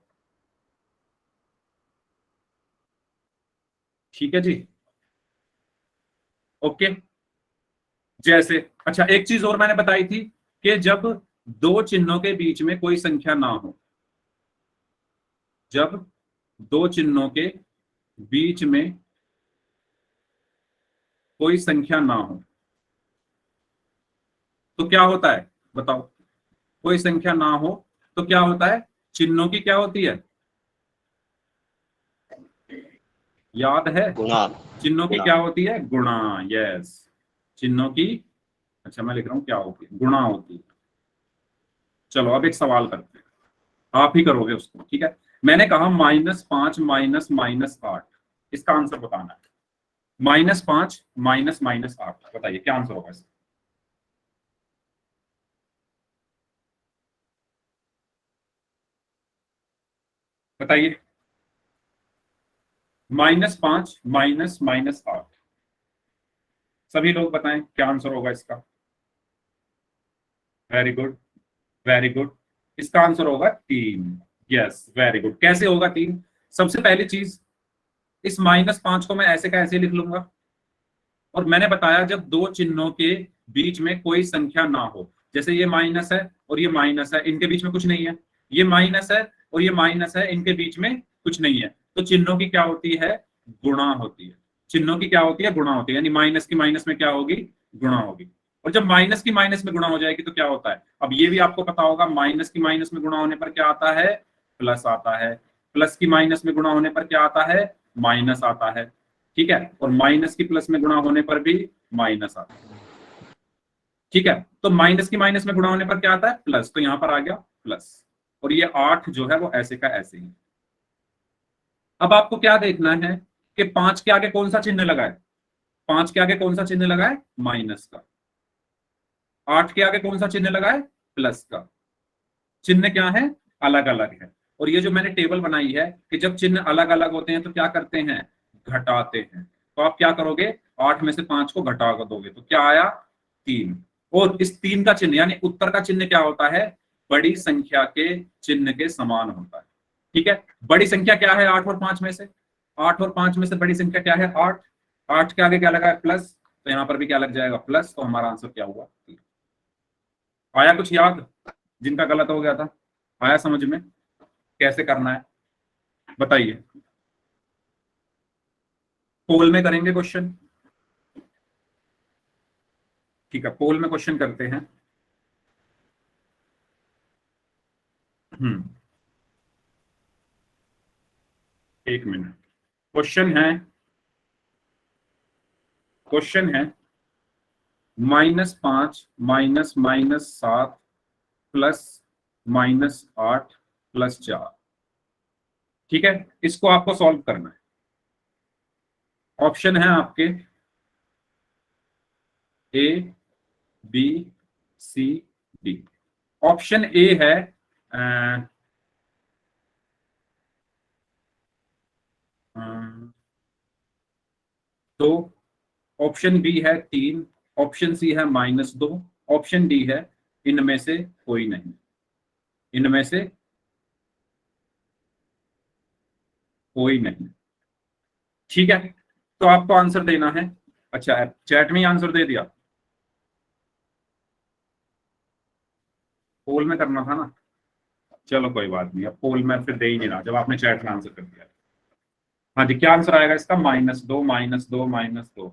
ठीक है जी, ओके। जैसे, अच्छा एक चीज और मैंने बताई थी कि जब 2 चिन्हों के बीच में कोई संख्या ना हो, जब 2 चिन्हों के बीच में कोई संख्या ना हो तो क्या होता है, बताओ। कोई संख्या ना हो तो क्या होता है, चिन्हों की क्या होती है, याद है, गुणा। चिन्हों की गुणा। क्या होती है, गुणा। यस, चिन्हों की, अच्छा मैं लिख रहा हूं क्या होती है, गुणा होती है। चलो अब एक सवाल करते हैं, आप ही करोगे उसको, ठीक है। मैंने कहा -5 -8, इसका आंसर बताना है। -5 -8, बताइए क्या आंसर होगा इसका। बताइए। -5 माइनस -8, सभी लोग बताएं क्या आंसर होगा इसका। Very good, very good. इसका आंसर होगा 3। Yes, very good. कैसे होगा 3? सबसे पहली चीज, इस -5 को मैं ऐसे का ऐसे लिख लूंगा, और मैंने बताया जब दो चिन्हों के बीच में कोई संख्या ना हो, जैसे ये माइनस है और ये माइनस है, इनके बीच में कुछ नहीं है, ये माइनस है और ये माइनस है, इनके बीच में कुछ नहीं है, तो चिन्हों की क्या होती है? गुणा होती है। चिन्हों की क्या होती है? गुणा होती है। यानी माइनस की माइनस में क्या होगी? गुणा होगी। और जब माइनस की माइनस में गुणा हो जाएगी तो क्या होता है? अब ये भी आपको पता होगा, माइनस की माइनस में गुणा होने पर क्या आता है? प्लस आता है। प्लस की माइनस में गुणा होने पर क्या आता है? माइनस आता है। ठीक है, और माइनस की प्लस में गुणा होने पर भी माइनस आता है। ठीक है, तो माइनस की माइनस में गुणा होने पर क्या आता है? प्लस, तो यहां पर आ गया प्लस। और ये 8 जो है वो ऐसे का ऐसे ही। अब आपको क्या देखना है कि 5 के आगे कौन सा चिन्ह लगा है? 5 के आगे कौन सा चिन्ह लगा है? माइनस का। 8 के आगे कौन सा चिन्ह लगा है? प्लस का। चिन्ह क्या है? अलग अलग है। और ये जो मैंने टेबल बनाई है कि जब चिन्ह अलग अलग होते हैं तो क्या करते हैं? घटाते हैं। तो आप क्या करोगे? 8 में से 5 को घटा कर दोगे तो क्या आया? 3। और इस 3 का चिन्ह यानी उत्तर का चिन्ह क्या होता है? बड़ी संख्या के चिन्ह के समान होता है। ठीक है, बड़ी संख्या क्या है 8 और 5 में से? 8 और 5 में से बड़ी संख्या क्या है? 8। 8 के आगे क्या लगा है? प्लस, तो यहां पर भी क्या लग जाएगा? प्लस। तो हमारा आंसर क्या हुआ? 3। आया कुछ याद? जिनका गलत हो गया था, आया समझ में कैसे करना है? बताइए। पोल में करेंगे क्वेश्चन। ठीक है, पोल में क्वेश्चन करते हैं। हम्म, 1 मिनट। क्वेश्चन है, क्वेश्चन है -5 -7 प्लस -8 +4। ठीक है, इसको आपको सॉल्व करना है। ऑप्शन है आपके A, B, C, D. Option A है अ, अ, 2। ऑप्शन बी है 3। ऑप्शन सी है -2। ऑप्शन डी है इनमें से कोई नहीं। इनमें से कोई नहीं। ठीक है, तो आपको आंसर देना है। अच्छा, चैट में ही आंसर दे दिया? पोल में करना था ना। चलो कोई बात नहीं, अब पोल में फिर दे ही नहीं रहा जब आपने चैट में आंसर कर दिया। हाँ जी, क्या आंसर आएगा इसका? -2 -2 -2।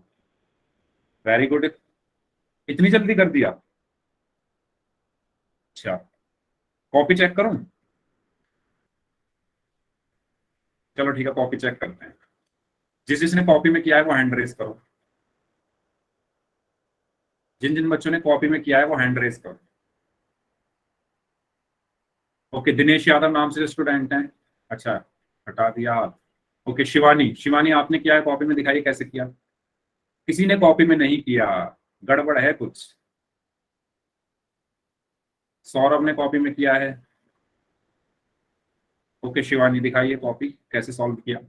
Very good. इतनी जल्दी कर दिया? अच्छा, कॉपी चेक करूं? चलो ठीक है, कॉपी चेक करते हैं। जिस जिसने कॉपी में किया है वो हैंड रेस करो। जिन जिन बच्चों ने कॉपी में किया है वो हैंड रेस करो। ओके, दिनेश यादव नाम से स्टूडेंट हैं। अच्छा, हटा दिया आप। ओके, शिवानी, शिवानी आपने किया है कॉपी में? दिखाइए कैसे किया। किसी ने कॉपी में नहीं किया, गड़बड़ है कुछ। सौरभ ने कॉपी में किया है। ओके शिवानी, दिखाइए कॉपी कैसे सॉल्व किया।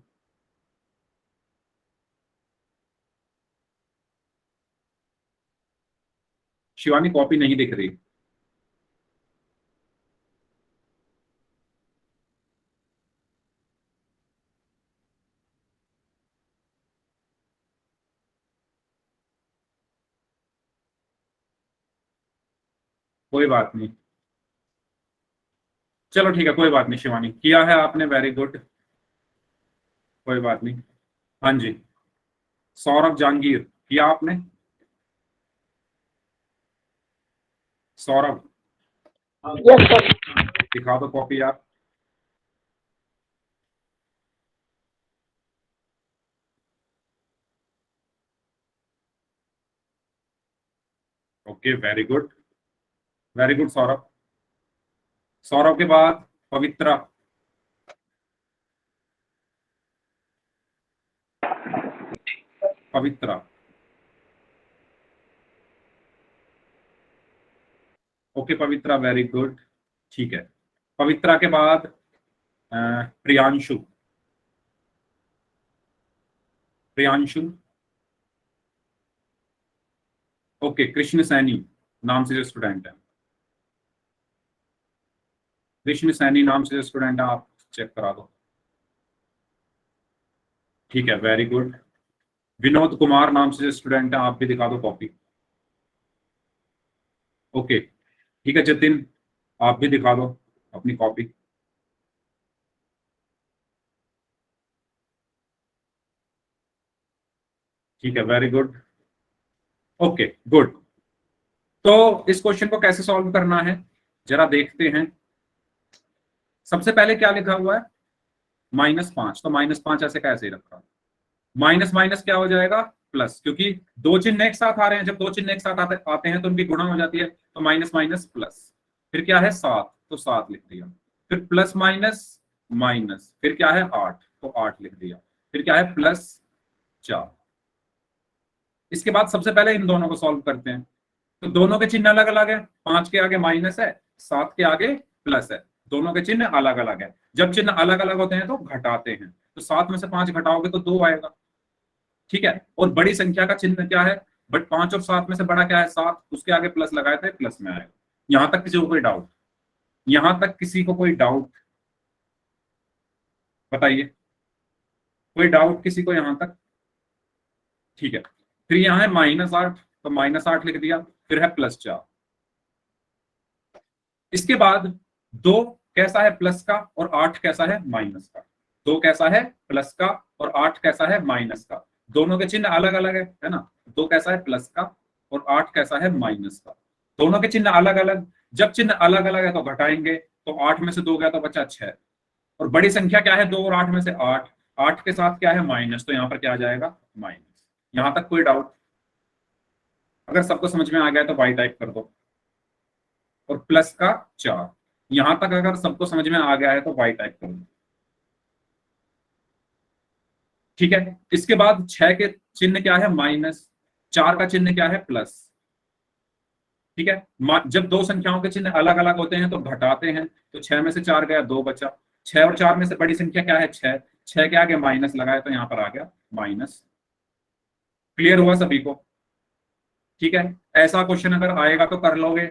शिवानी कॉपी नहीं दिख रही। कोई बात नहीं, चलो ठीक है, कोई बात नहीं। शिवानी किया है आपने, वेरी गुड। कोई बात नहीं। हाँ जी, सौरभ जहांगीर किया आपने? Saurabh, yes sir. दिखा दो कॉपी आप। Okay, very good, very good Saurabh. Saurabh के बाद पवित्रा। पवित्रा, ओके पवित्रा, वेरी गुड। ठीक है, पवित्रा के बाद प्रियांशु, प्रियांशु। ओके, कृष्ण सैनी नाम से जो स्टूडेंट है, कृष्ण सैनी नाम से जो स्टूडेंट है, आप चेक करा दो। ठीक है, वेरी गुड। विनोद कुमार नाम से जो स्टूडेंट है, आप भी दिखा दो कॉपी। ओके, ठीक है जतिन, आप भी दिखा दो अपनी कॉपी। ठीक है, वेरी गुड। Okay, good. तो इस क्वेश्चन को कैसे सॉल्व करना है जरा देखते हैं। सबसे पहले क्या लिखा हुआ है, -5, तो -5 ऐसे कैसे रखा, माइनस माइनस क्या हो जाएगा, प्लस, क्योंकि दो चिन्ह एक साथ आ रहे हैं, जब दो चिन्ह एक साथ आते हैं तो उनकी गुणा हो जाती है, तो माइनस माइनस प्लस। फिर क्या है 7, तो 7 लिख दिया। फिर प्लस माइनस माइनस, फिर क्या है 8, तो 8 लिख दिया। फिर क्या है +4। इसके बाद सबसे पहले इन दोनों को सॉल्व करते हैं। तो दोनों के चिन्ह अलग अलग है, 5 के आगे माइनस है, 7 के आगे प्लस है, दोनों के चिन्ह अलग अलग है। जब चिन्ह अलग अलग होते हैं तो घटाते हैं, तो 7 में से 5 घटाओगे तो 2 आएगा। ठीक है, और बड़ी संख्या का चिन्ह क्या है, बट 5 और 7 में से बड़ा क्या है, 7, उसके आगे प्लस लगाए थे, प्लस में आएगा। यहां तक किसी को कोई डाउट, यहां तक किसी को कोई डाउट बताइए, कोई डाउट किसी को यहां तक? ठीक है, फिर यहां है -8, तो -8 लिख दिया। फिर है +4। इसके बाद 2 कैसा है प्लस का, और 8 कैसा है माइनस का। 2 कैसा है प्लस का, और 8 कैसा है माइनस का। दोनों के चिन्ह अलग अलग है ना। 2 कैसा है प्लस का, और 8 कैसा है माइनस का। दोनों के चिन्ह अलग अलग, जब चिन्ह अलग अलग है तो घटाएंगे, तो 8 में से 2 गया तो बचा 6। और बड़ी संख्या क्या है, 2 और 8 में से 8, 8 के साथ क्या है माइनस, तो यहाँ पर क्या आ जाएगा माइनस। यहां तक कोई डाउट? अगर सबको समझ में आ गया तो वाई टाइप कर दो, और प्लस का 4। यहां तक अगर सबको समझ में आ गया है तो वाई टाइप कर दो। ठीक है, इसके बाद 6 के चिन्ह क्या है माइनस, 4 का चिन्ह क्या है प्लस। ठीक है, जब दो संख्याओं के चिन्ह अलग अलग होते हैं तो घटाते हैं, तो 6 में से 4 गया, 2 बचा। 6 और 4 में से बड़ी संख्या क्या है 6, 6 के आगे माइनस लगाए तो यहां पर आ गया माइनस। क्लियर हुआ सभी को? ठीक है, ऐसा क्वेश्चन अगर आएगा तो कर लोगे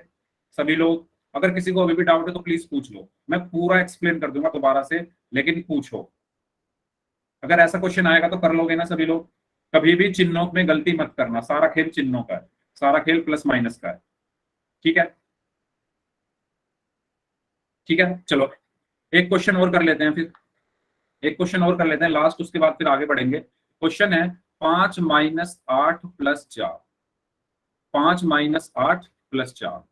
सभी लोग? अगर किसी को अभी भी डाउट है तो प्लीज पूछ लो, मैं पूरा एक्सप्लेन कर दूंगा दोबारा से, लेकिन पूछो। अगर ऐसा क्वेश्चन आएगा तो कर लोगे ना सभी लोग? कभी भी चिन्हों में गलती मत करना, सारा खेल चिन्हों का है, सारा खेल प्लस माइनस का है। ठीक है, ठीक है, चलो एक क्वेश्चन और कर लेते हैं, फिर एक क्वेश्चन और कर लेते हैं लास्ट, उसके बाद फिर आगे बढ़ेंगे। क्वेश्चन है 5 - 8 + 4, 5 - 8 + 4,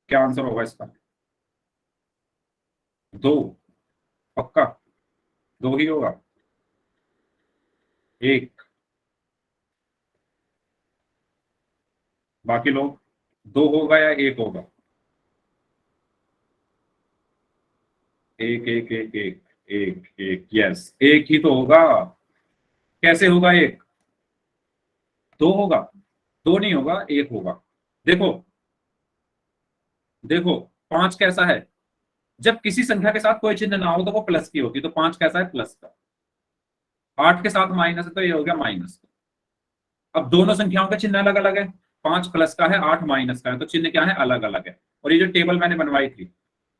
क्या आंसर होगा इसका? 2, पक्का 2 ही होगा? 1, बाकी लोग 2 होगा या 1 होगा? 1 1 1 1 1 1, यस 1 ही तो होगा। कैसे होगा 1? 2 होगा? 2 नहीं होगा, 1 होगा। देखो, देखो 5 कैसा है, जब किसी संख्या के साथ कोई चिन्ह ना हो तो वो प्लस की होती है, तो 5 कैसा है प्लस का। 8 के साथ माइनस है तो ये हो गया माइनस। अब दोनों संख्याओं के चिन्ह अलग अलग है, 5 प्लस का है, 8 माइनस का है, तो चिन्ह क्या है अलग अलग है। और ये जो टेबल मैंने बनवाई थी,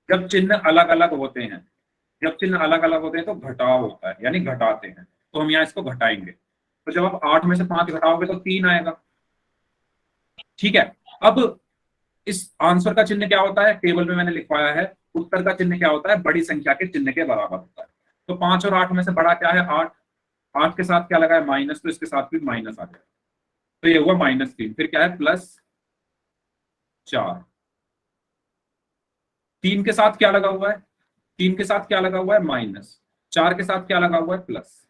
जब चिन्ह अलग अलग होते हैं, जब चिन्ह अलग अलग होते हैं तो घटाव होता है, यानी घटाते हैं, तो हम यहाँ इसको घटाएंगे। तो जब आप 8 में से 5 घटाओगे तो 3 आएगा। ठीक है, अब इस आंसर का चिन्ह क्या होता है, टेबल में मैंने लिखवाया है, उत्तर का चिन्ह क्या होता है, बड़ी संख्या के चिन्ह के बराबर होता है। तो 5 और 8 में से बड़ा क्या है 8, 8 के साथ क्या लगा है माइनस, तो इसके साथ भी माइनस आ गया, तो ये हुआ -3। फिर क्या है +4। 3 के साथ क्या लगा हुआ है, 3 के साथ क्या लगा हुआ है माइनस, 4 के साथ क्या लगा हुआ है प्लस।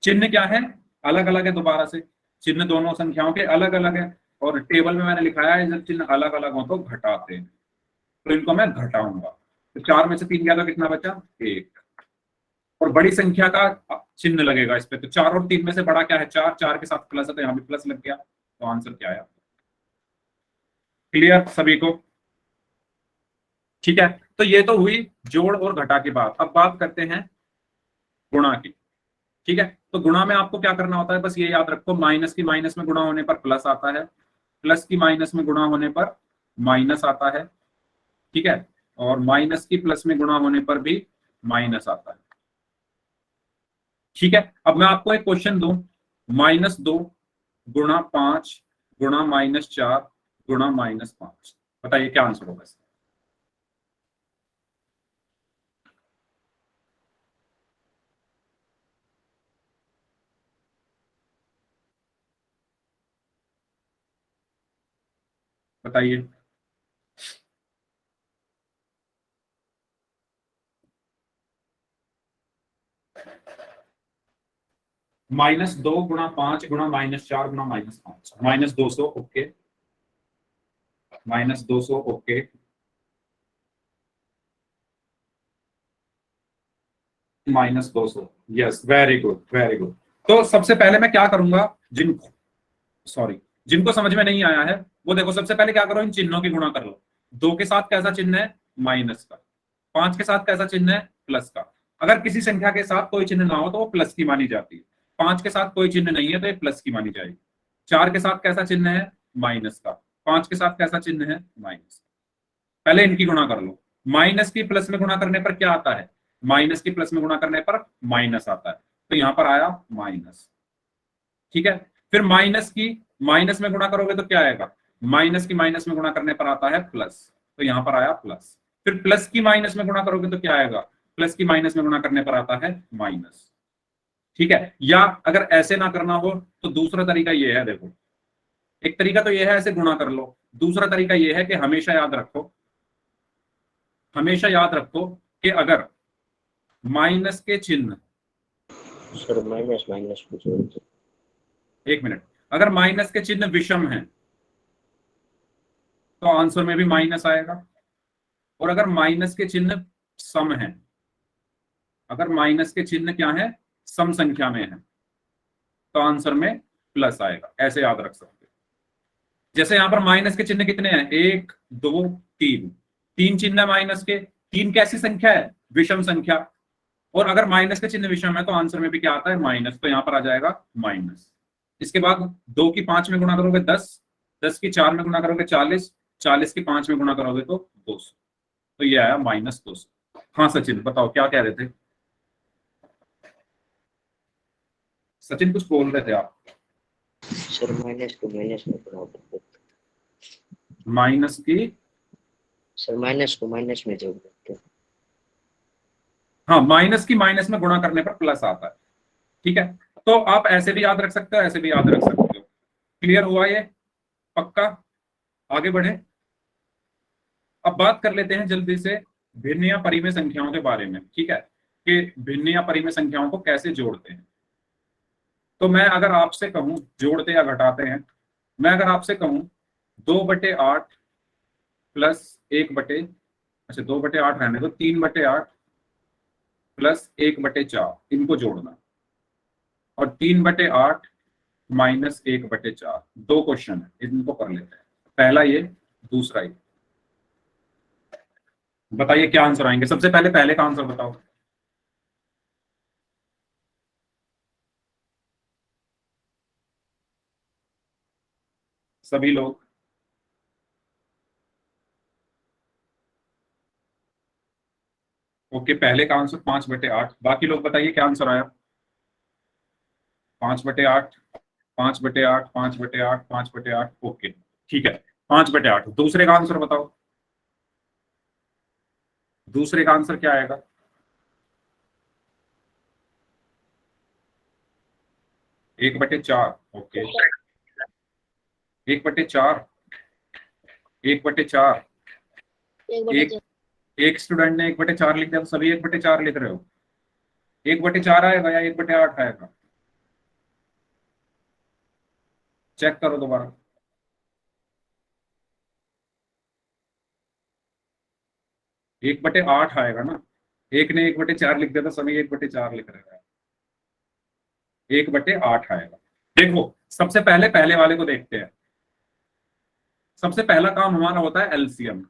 चिन्ह क्या है अलग अलग है, दोबारा से चिन्ह दोनों संख्याओं के अलग अलग है, और टेबल में मैंने लिखाया है जब चिन्ह अलग अलग हो तो घटाते हैं, तो इनको मैं घटाऊंगा। तो 4 में से 3 गया तो कितना बचा 1, और बड़ी संख्या का चिन्ह लगेगा इस पे, तो 4 और 3 में से बड़ा क्या है 4, 4 के साथ प्लस है तो यहाँ भी प्लस लग गया, तो आंसर क्या आया? क्लियर सभी को? ठीक है, तो ये तो हुई जोड़ और घटा की बात। अब बात करते हैं गुणा की। ठीक है, तो गुणा में आपको क्या करना होता है, बस ये याद रखो, माइनस की माइनस में गुणा होने पर प्लस आता है, प्लस की माइनस में गुणा होने पर माइनस आता है। ठीक है, और माइनस की प्लस में गुणा होने पर भी माइनस आता है। ठीक है, अब मैं आपको एक क्वेश्चन दूं, -2 गुणा 5 गुणा -4 गुणा -5, बताइए क्या आंसर होगा इसका। बताइए। -2 गुणा 5 गुणा -4 गुणा -5, -200, okay, -200, okay, -200, yes, very good very good. तो सबसे पहले मैं क्या करूंगा, जिनको समझ में नहीं आया है वो देखो, सबसे पहले क्या करो, इन चिन्हों की गुणा कर लो। 2 के साथ कैसा चिन्ह है, माइनस का। 5 के साथ कैसा चिन्ह है, प्लस का। अगर किसी संख्या के साथ कोई चिन्ह ना हो तो वो प्लस की मानी जाती है। 5 के साथ कोई चिन्ह नहीं है तो ये प्लस की मानी जाएगी। 4 के साथ कैसा चिन्ह है, माइनस का। 5 के साथ कैसा चिन्ह है, माइनस। पहले इनकी गुणा कर लो। माइनस की प्लस में गुणा करने पर क्या आता है, माइनस की प्लस में गुणा करने पर माइनस आता है, तो यहां पर आया माइनस। ठीक है, फिर माइनस की माइनस में गुणा करोगे तो क्या आएगा, माइनस की माइनस में गुणा करने पर आता है प्लस, तो यहां पर आया प्लस। फिर प्लस की माइनस में गुणा करोगे तो क्या आएगा, प्लस की माइनस में गुणा करने पर आता है माइनस। ठीक है, या अगर ऐसे ना करना हो तो दूसरा तरीका ये है, देखो, एक तरीका तो ये है ऐसे गुणा कर लो, दूसरा तरीका ये है कि हमेशा याद रखो कि अगर माइनस के चिन्ह, सर माइनस माइनस को जोड़ दो। एक मिनट, अगर माइनस के चिन्ह विषम हैं तो आंसर में भी माइनस आएगा, और अगर माइनस के चिन्ह सम है, अगर माइनस के चिन्ह क्या है, सम संख्या में है, तो आंसर में प्लस आएगा। ऐसे याद रख सकते हैं। जैसे यहां पर माइनस के चिन्ह कितने हैं, 1 2 3, 3 चिन्ह है माइनस के। 3 कैसी संख्या है, विषम संख्या, और अगर माइनस के चिन्ह विषम है तो आंसर में भी क्या आता है, माइनस, तो यहां पर आ जाएगा माइनस। इसके बाद 2 की 5 में गुणा करोगे 10, 10 की 4 में गुणा करोगे 40, 40 की 5 में गुणा करोगे तो 200, तो ये आया -200। हाँ सचिन बताओ क्या कह रहे थे, सचिन कुछ बोल रहे थे आप। सर माइनस को माइनस में जोड़ दो। माइनस की, सर माइनस को माइनस में जोड़ देते। हाँ, माइनस की माइनस में गुणा करने पर प्लस आता है। ठीक है, तो आप ऐसे भी याद रख सकते हो, ऐसे भी याद रख सकते हो। क्लियर हुआ ये, पक्का, आगे बढ़े। अब बात कर लेते हैं जल्दी से भिन्न या परिमेय संख्याओं के बारे में। ठीक है, कि भिन्न या परिमेय संख्याओं को कैसे जोड़ते हैं। तो मैं अगर आपसे कहूं जोड़ते या घटाते हैं, मैं अगर आपसे कहूं 2/8 प्लस 1/, अच्छा 2/8 रहने दो, 3/8 प्लस 1/4, इनको जोड़ना, और 3/8 -1/4, दो क्वेश्चन है, इनको कर लेते हैं, पहला ये, दूसरा ये। बताइए क्या आंसर आएंगे, सबसे पहले पहले का आंसर बताओ। सभी लोग, ओके, पहले का आंसर 5/8, बाकी लोग बताइए क्या आंसर आया। 5/8, 5/8, 5/8, 5/8, ओके, ठीक है, 5/8। दूसरे का आंसर बताओ, दूसरे का आंसर क्या आएगा, 1/4, ओके, 1/4, 1/4, एक एक स्टूडेंट ने 1/4 लिख दिया तो सभी 1/4 लिख रहे हो। 1/4 आएगा या 1/8 आएगा, चेक करो दोबारा। 1/8 आएगा ना, एक ने 1/4 लिख दिया तो सभी 1/4 लिख रहे हैं, 1/8 आएगा। देखो, सबसे पहले पहले वाले को देखते हैं। सबसे पहला काम हमारा होता है एलसीएम।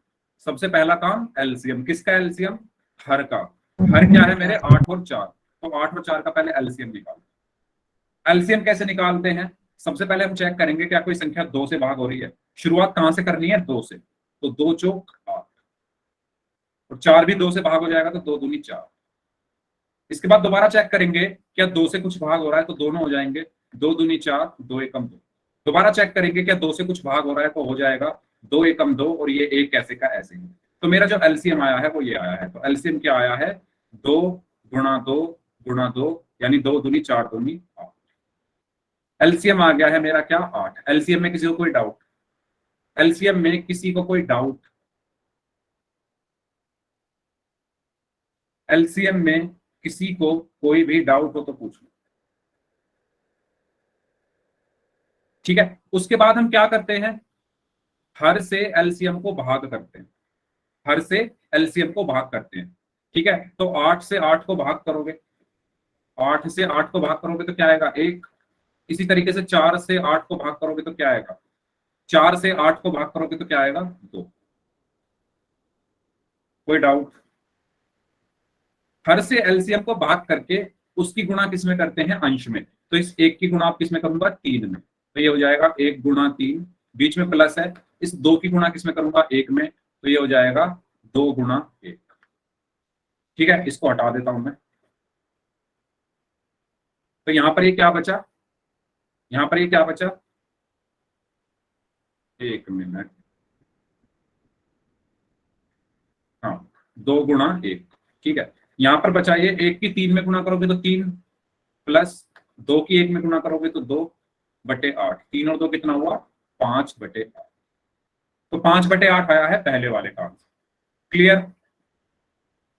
सबसे पहला काम एलसीएम, किसका एलसीएम? हर का। हर क्या है मेरे? 8 और 4, तो 8 और 4 का पहले एलसीएम निकालो। एलसीएम कैसे निकालते हैं? सबसे पहले हम चेक करेंगे क्या कोई संख्या 2 से भाग हो रही है। शुरुआत कहां से करनी है? 2 से, तो 2 चौक 8, और 4 भी 2 से भाग हो जाएगा, तो 2 दूनी 4। इसके बाद दोबारा चेक करेंगे क्या 2 से कुछ भाग हो रहा है, तो दोनों हो जाएंगे, 2 दूनी 4, 2 एकम 2। दोबारा चेक करेंगे क्या 2 से कुछ भाग हो रहा है, तो हो जाएगा 2 एकम 2, और ये एक ऐसे का ऐसे ही। तो मेरा जो एलसीएम आया है वो ये आया है। तो एलसीएम क्या आया है? 2 गुणा 2 गुणा 2, यानी 2 दूनी 4 दूनी 8। एलसीएम आ गया है मेरा क्या? 8। एलसीएम में किसी को कोई डाउट? एलसीएम में किसी को कोई डाउट? एलसीएम में किसी को कोई भी डाउट हो तो पूछ लो, ठीक है। उसके बाद हम क्या करते हैं? हर से एलसीएम को भाग करते हैं। हर से एलसीएम को भाग करते हैं, ठीक है। तो 8 से 8 को भाग करोगे, 8 से 8 को भाग करोगे तो क्या आएगा? 1। इसी तरीके से 4 से 8 को भाग करोगे तो क्या आएगा? 4 से 8 को भाग करोगे तो क्या आएगा? 2। कोई डाउट? हर से एलसीएम को भाग करके उसकी गुणा किसमें करते हैं? अंश में। तो इस 1 की गुणा आप किसमें करूंगा? 3 में, तो ये हो जाएगा 1 गुणा 3, बीच में प्लस है। इस 2 की गुणा किसमें करूंगा? 1 में, तो ये हो जाएगा 2 गुणा 1, ठीक है। इसको हटा देता हूं मैं, तो यहां पर ये क्या बचा? यहां पर ये क्या बचा? 1 मिनट, हाँ, 2 गुणा 1, ठीक है। यहां पर बचा ये 1 की 3 में गुणा करोगे तो 3, प्लस 2 की 1 में गुणा करोगे तो 2/8। 3 और 2 कितना हुआ? 5/8। तो 5/8 आया है पहले वाले का आंसर। क्लियर?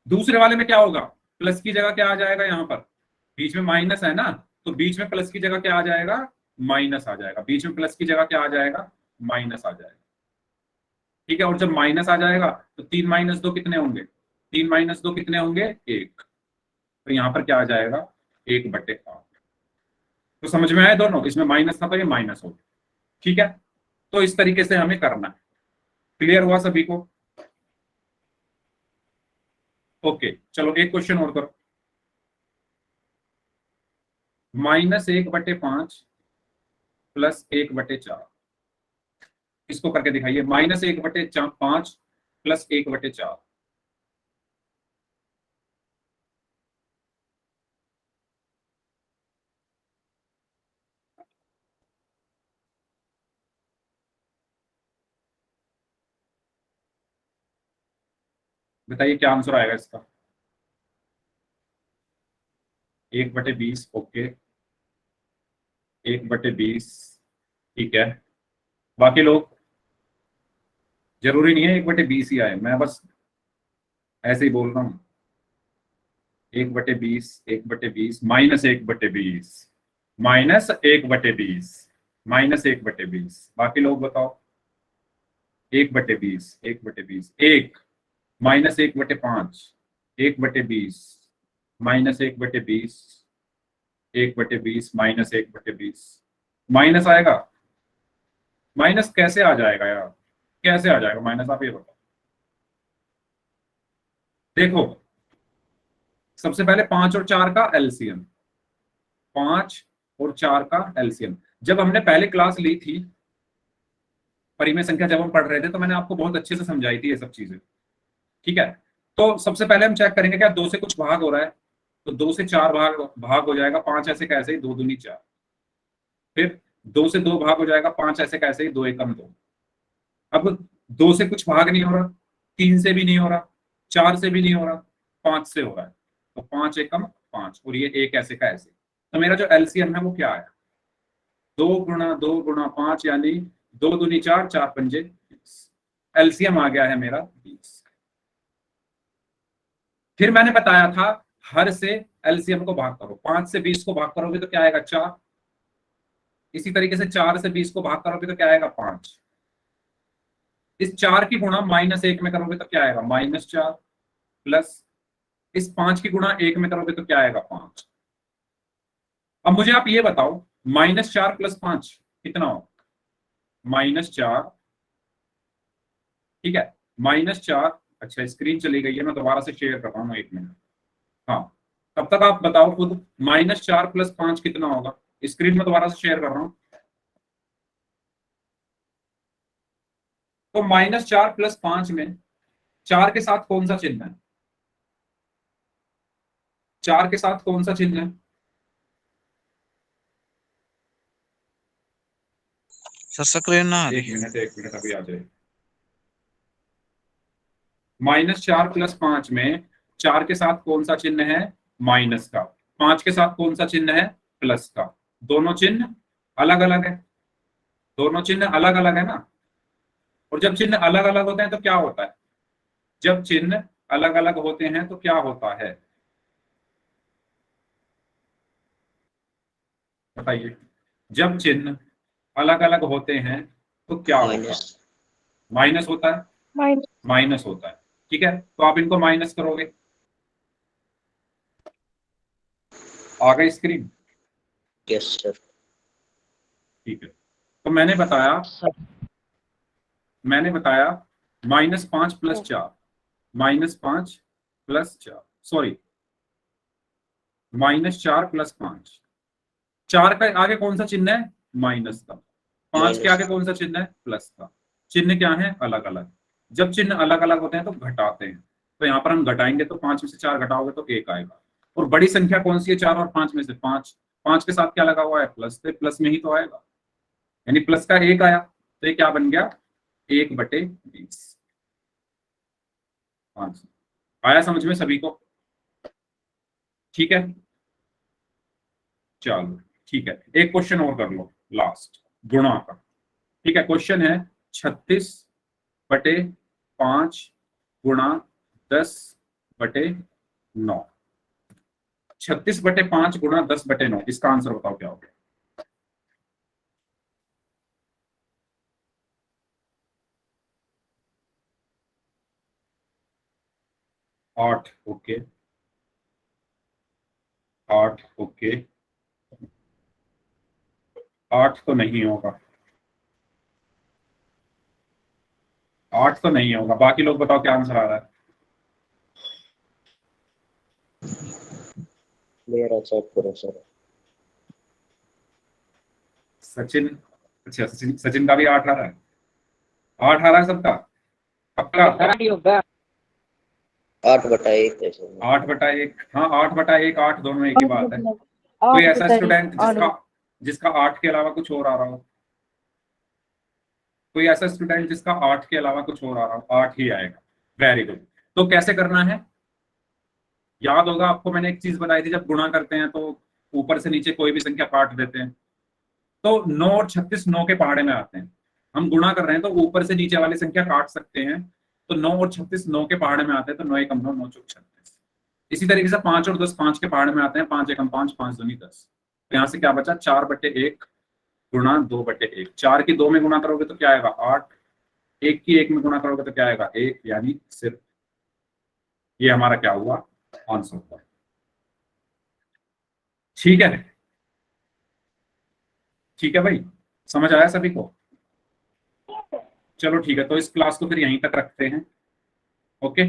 दूसरे वाले में क्या होगा? प्लस की जगह क्या आ जाएगा? यहाँ पर बीच में माइनस है ना, तो बीच में प्लस की जगह क्या आ जाएगा? माइनस आ जाएगा। बीच में प्लस की जगह क्या आ जाएगा? माइनस आ जाएगा, ठीक है। और जब माइनस आ जाएगा तो 3 माइनस 2 कितने होंगे? 3 माइनस 2 कितने होंगे? 1। तो यहाँ पर क्या आ जाएगा? 1/8। तो समझ में आए दोनों? इसमें माइनस था तो ये माइनस हो गया, ठीक है। तो इस तरीके से हमें करना है। क्लियर हुआ सभी को? ओके, चलो एक क्वेश्चन और करो। -1/5 प्लस 1/4, इसको करके दिखाइए। -1/5 प्लस 1/4। बताइए क्या आंसर आएगा इसका? 1/20, ओके, 1/20, ठीक है। बाकी लोग? जरूरी नहीं है 1/20 ही आए, मैं बस ऐसे ही बोल रहा हूँ। 1/20, 1/20, -1/20, -1/20, -1/20। बाकी लोग बताओ। 1/20, 1/20, 1, -1/5, 1/20, -1/20, 1/20, -1/20। माइनस आएगा? माइनस कैसे आ जाएगा यार? कैसे आ जाएगा माइनस, आप ये बताओ। देखो, सबसे पहले 5 और 4 का एलसीएम, 5 और 4 का एलसीएम। जब हमने पहले क्लास ली थी, परिमेय संख्या जब हम पढ़ रहे थे, तो मैंने आपको बहुत अच्छे से समझाई थी ये सब चीजें, ठीक है। तो सबसे पहले हम चेक करेंगे क्या 2 से कुछ भाग हो रहा है, तो 2 से 4 भाग भाग हो जाएगा, 5 ऐसे कैसे ही, 2 दूनी 4। फिर 2 से 2 भाग हो जाएगा, 5 ऐसे कैसे ही, 2 एकम 2। अब 2 से कुछ भाग नहीं हो रहा, 3 से भी नहीं हो रहा, 4 से भी नहीं हो रहा, 5 से हो रहा है, तो 5 एकम 5, और ये एक ऐसे का ऐसे। तो मेरा जो एलसीएम है वो क्या है? 2 × 2 × 5, यानी 2 दूनी 4, 4 पंजे 20। एलसीएम आ गया है मेरा 20। फिर मैंने बताया था हर से एलसीएम को भाग करो, 5 से 20 को भाग करोगे तो क्या आएगा? 4। इसी तरीके से 4 से 20 को भाग करोगे तो क्या आएगा? 5। इस 4 की गुणा -1 में करोगे तो क्या आएगा? -4, प्लस इस 5 की गुणा 1 में करोगे तो क्या आएगा? 5। अब मुझे आप ये बताओ, -4 + 5 कितना हो? -4, ठीक है। -4, अच्छा स्क्रीन चली गई है, मैं दोबारा से शेयर कर रहा हूँ, 1 मिनट। हाँ, तब तक आप बताओ खुद, -4 + 5 कितना होगा? स्क्रीन में दोबारा से शेयर कर रहा हूँ। तो -4 + 5 में 4 के साथ कौन सा चिन्ह है? 4 के साथ कौन सा चिन्ह है? सर स्क्रीन ना आ रही। 1 मिनट अभी आ जाए। -4 + 5 में 4 के साथ कौन सा चिन्ह है? माइनस का। 5 के साथ कौन सा चिन्ह है? प्लस का। दोनों चिन्ह अलग अलग है, दोनों चिन्ह अलग अलग है ना। और जब चिन्ह अलग अलग होते हैं तो क्या होता है? जब चिन्ह अलग अलग होते हैं तो क्या होता है, बताइए? जब चिन्ह अलग अलग होते हैं तो क्या होता है? माइनस। माइनस होता है, माइनस होता है। ठीक है, तो आप इनको माइनस करोगे, आ गई स्क्रीन? Yes sir. ठीक है, तो मैंने बताया -5 + 4, -5 + 4, सॉरी, -4 + 5। 4 का आगे कौन सा चिन्ह है? माइनस का। 5 के माइनस। आगे कौन सा चिन्ह है? प्लस का। चिन्ह क्या है? अलग अलग। जब चिन्ह अलग अलग होते हैं तो घटाते हैं, तो यहाँ पर हम घटाएंगे तो 5 में से 4 घटाओगे तो 1 आएगा। और बड़ी संख्या कौन सी है? 4 और 5 में से 5। 5 के साथ क्या लगा हुआ है? प्लस, तो प्लस में ही तो आएगा, यानी प्लस का 1 आया, तो ये क्या बन गया? 1/20। हाँ, आया समझ में सभी को? ठीक है, चलो ठीक है, एक क्वेश्चन और कर लो लास्ट, गुणा का। ठीक है, क्वेश्चन है 36/5 गुणा 10/9। 36/5 गुणा 10/9, इसका आंसर बताओ क्या होगा? 8, ओके, 8, ओके, 8 तो नहीं होगा, 8 तो नहीं होगा। बाकी लोग बताओ क्या आंसर आ रहा है? मेरा चेक करो सर। सचिन, अच्छा सचिन का भी 8 आ रहा है, 8 आ रहा है सबका, पक्का? 8/1 है सर। 8/1, हाँ 8/1, 8 दोनों एक ही बात है। कोई ऐसा स्टूडेंट जिसका 8 के अलावा कुछ और आ रहा हो? कोई ऐसा स्टूडेंट जिसका 8 के अलावा कुछ और आ रहा हो? 8 ही आएगा, वेरी गुड। तो कैसे करना है? याद होगा आपको, मैंने एक चीज बताई थी, जब गुणा करते हैं तो ऊपर से नीचे कोई भी संख्या काट देते हैं, तो 9 और 36 9 के पहाड़े में आते हैं। हम गुणा कर रहे हैं तो ऊपर से नीचे वाली संख्या काट सकते हैं, तो 9 और 36 9 के पहाड़े में आते हैं, तो 9 एकम 9, 9 चौक 36। इसी तरीके से 5 और 10 5 के पहाड़े में आते हैं, 5 एकम 5, 5 दूनी 10। तो यहाँ से क्या बचा? 4/1 गुणा 2/1। 4 की 2 में गुणा करोगे तो क्या आएगा? 8। 1 की 1 में गुणा करोगे तो क्या आएगा? 1, यानी सिर्फ ये हमारा क्या हुआ? आंसर हुआ। ठीक है, ठीक है भाई, समझ आया सभी को? चलो ठीक है, तो इस क्लास को फिर यहीं तक रखते हैं, ओके।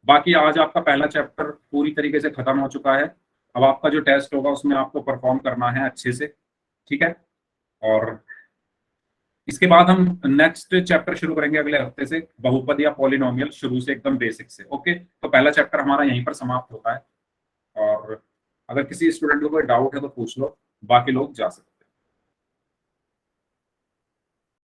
बाकी आज आपका पहला चैप्टर पूरी तरीके से खत्म हो चुका है। अब आपका जो टेस्ट होगा उसमें आपको परफॉर्म करना है अच्छे से, ठीक है। और इसके बाद हम नेक्स्ट चैप्टर शुरू करेंगे अगले हफ्ते से, बहुपद या पॉलिनोमियल, शुरू से एकदम बेसिक से, ओके। तो पहला चैप्टर हमारा यहीं पर समाप्त होता है, और अगर किसी स्टूडेंट को कोई डाउट है तो पूछ लो, बाकी लोग जा सकते हैं।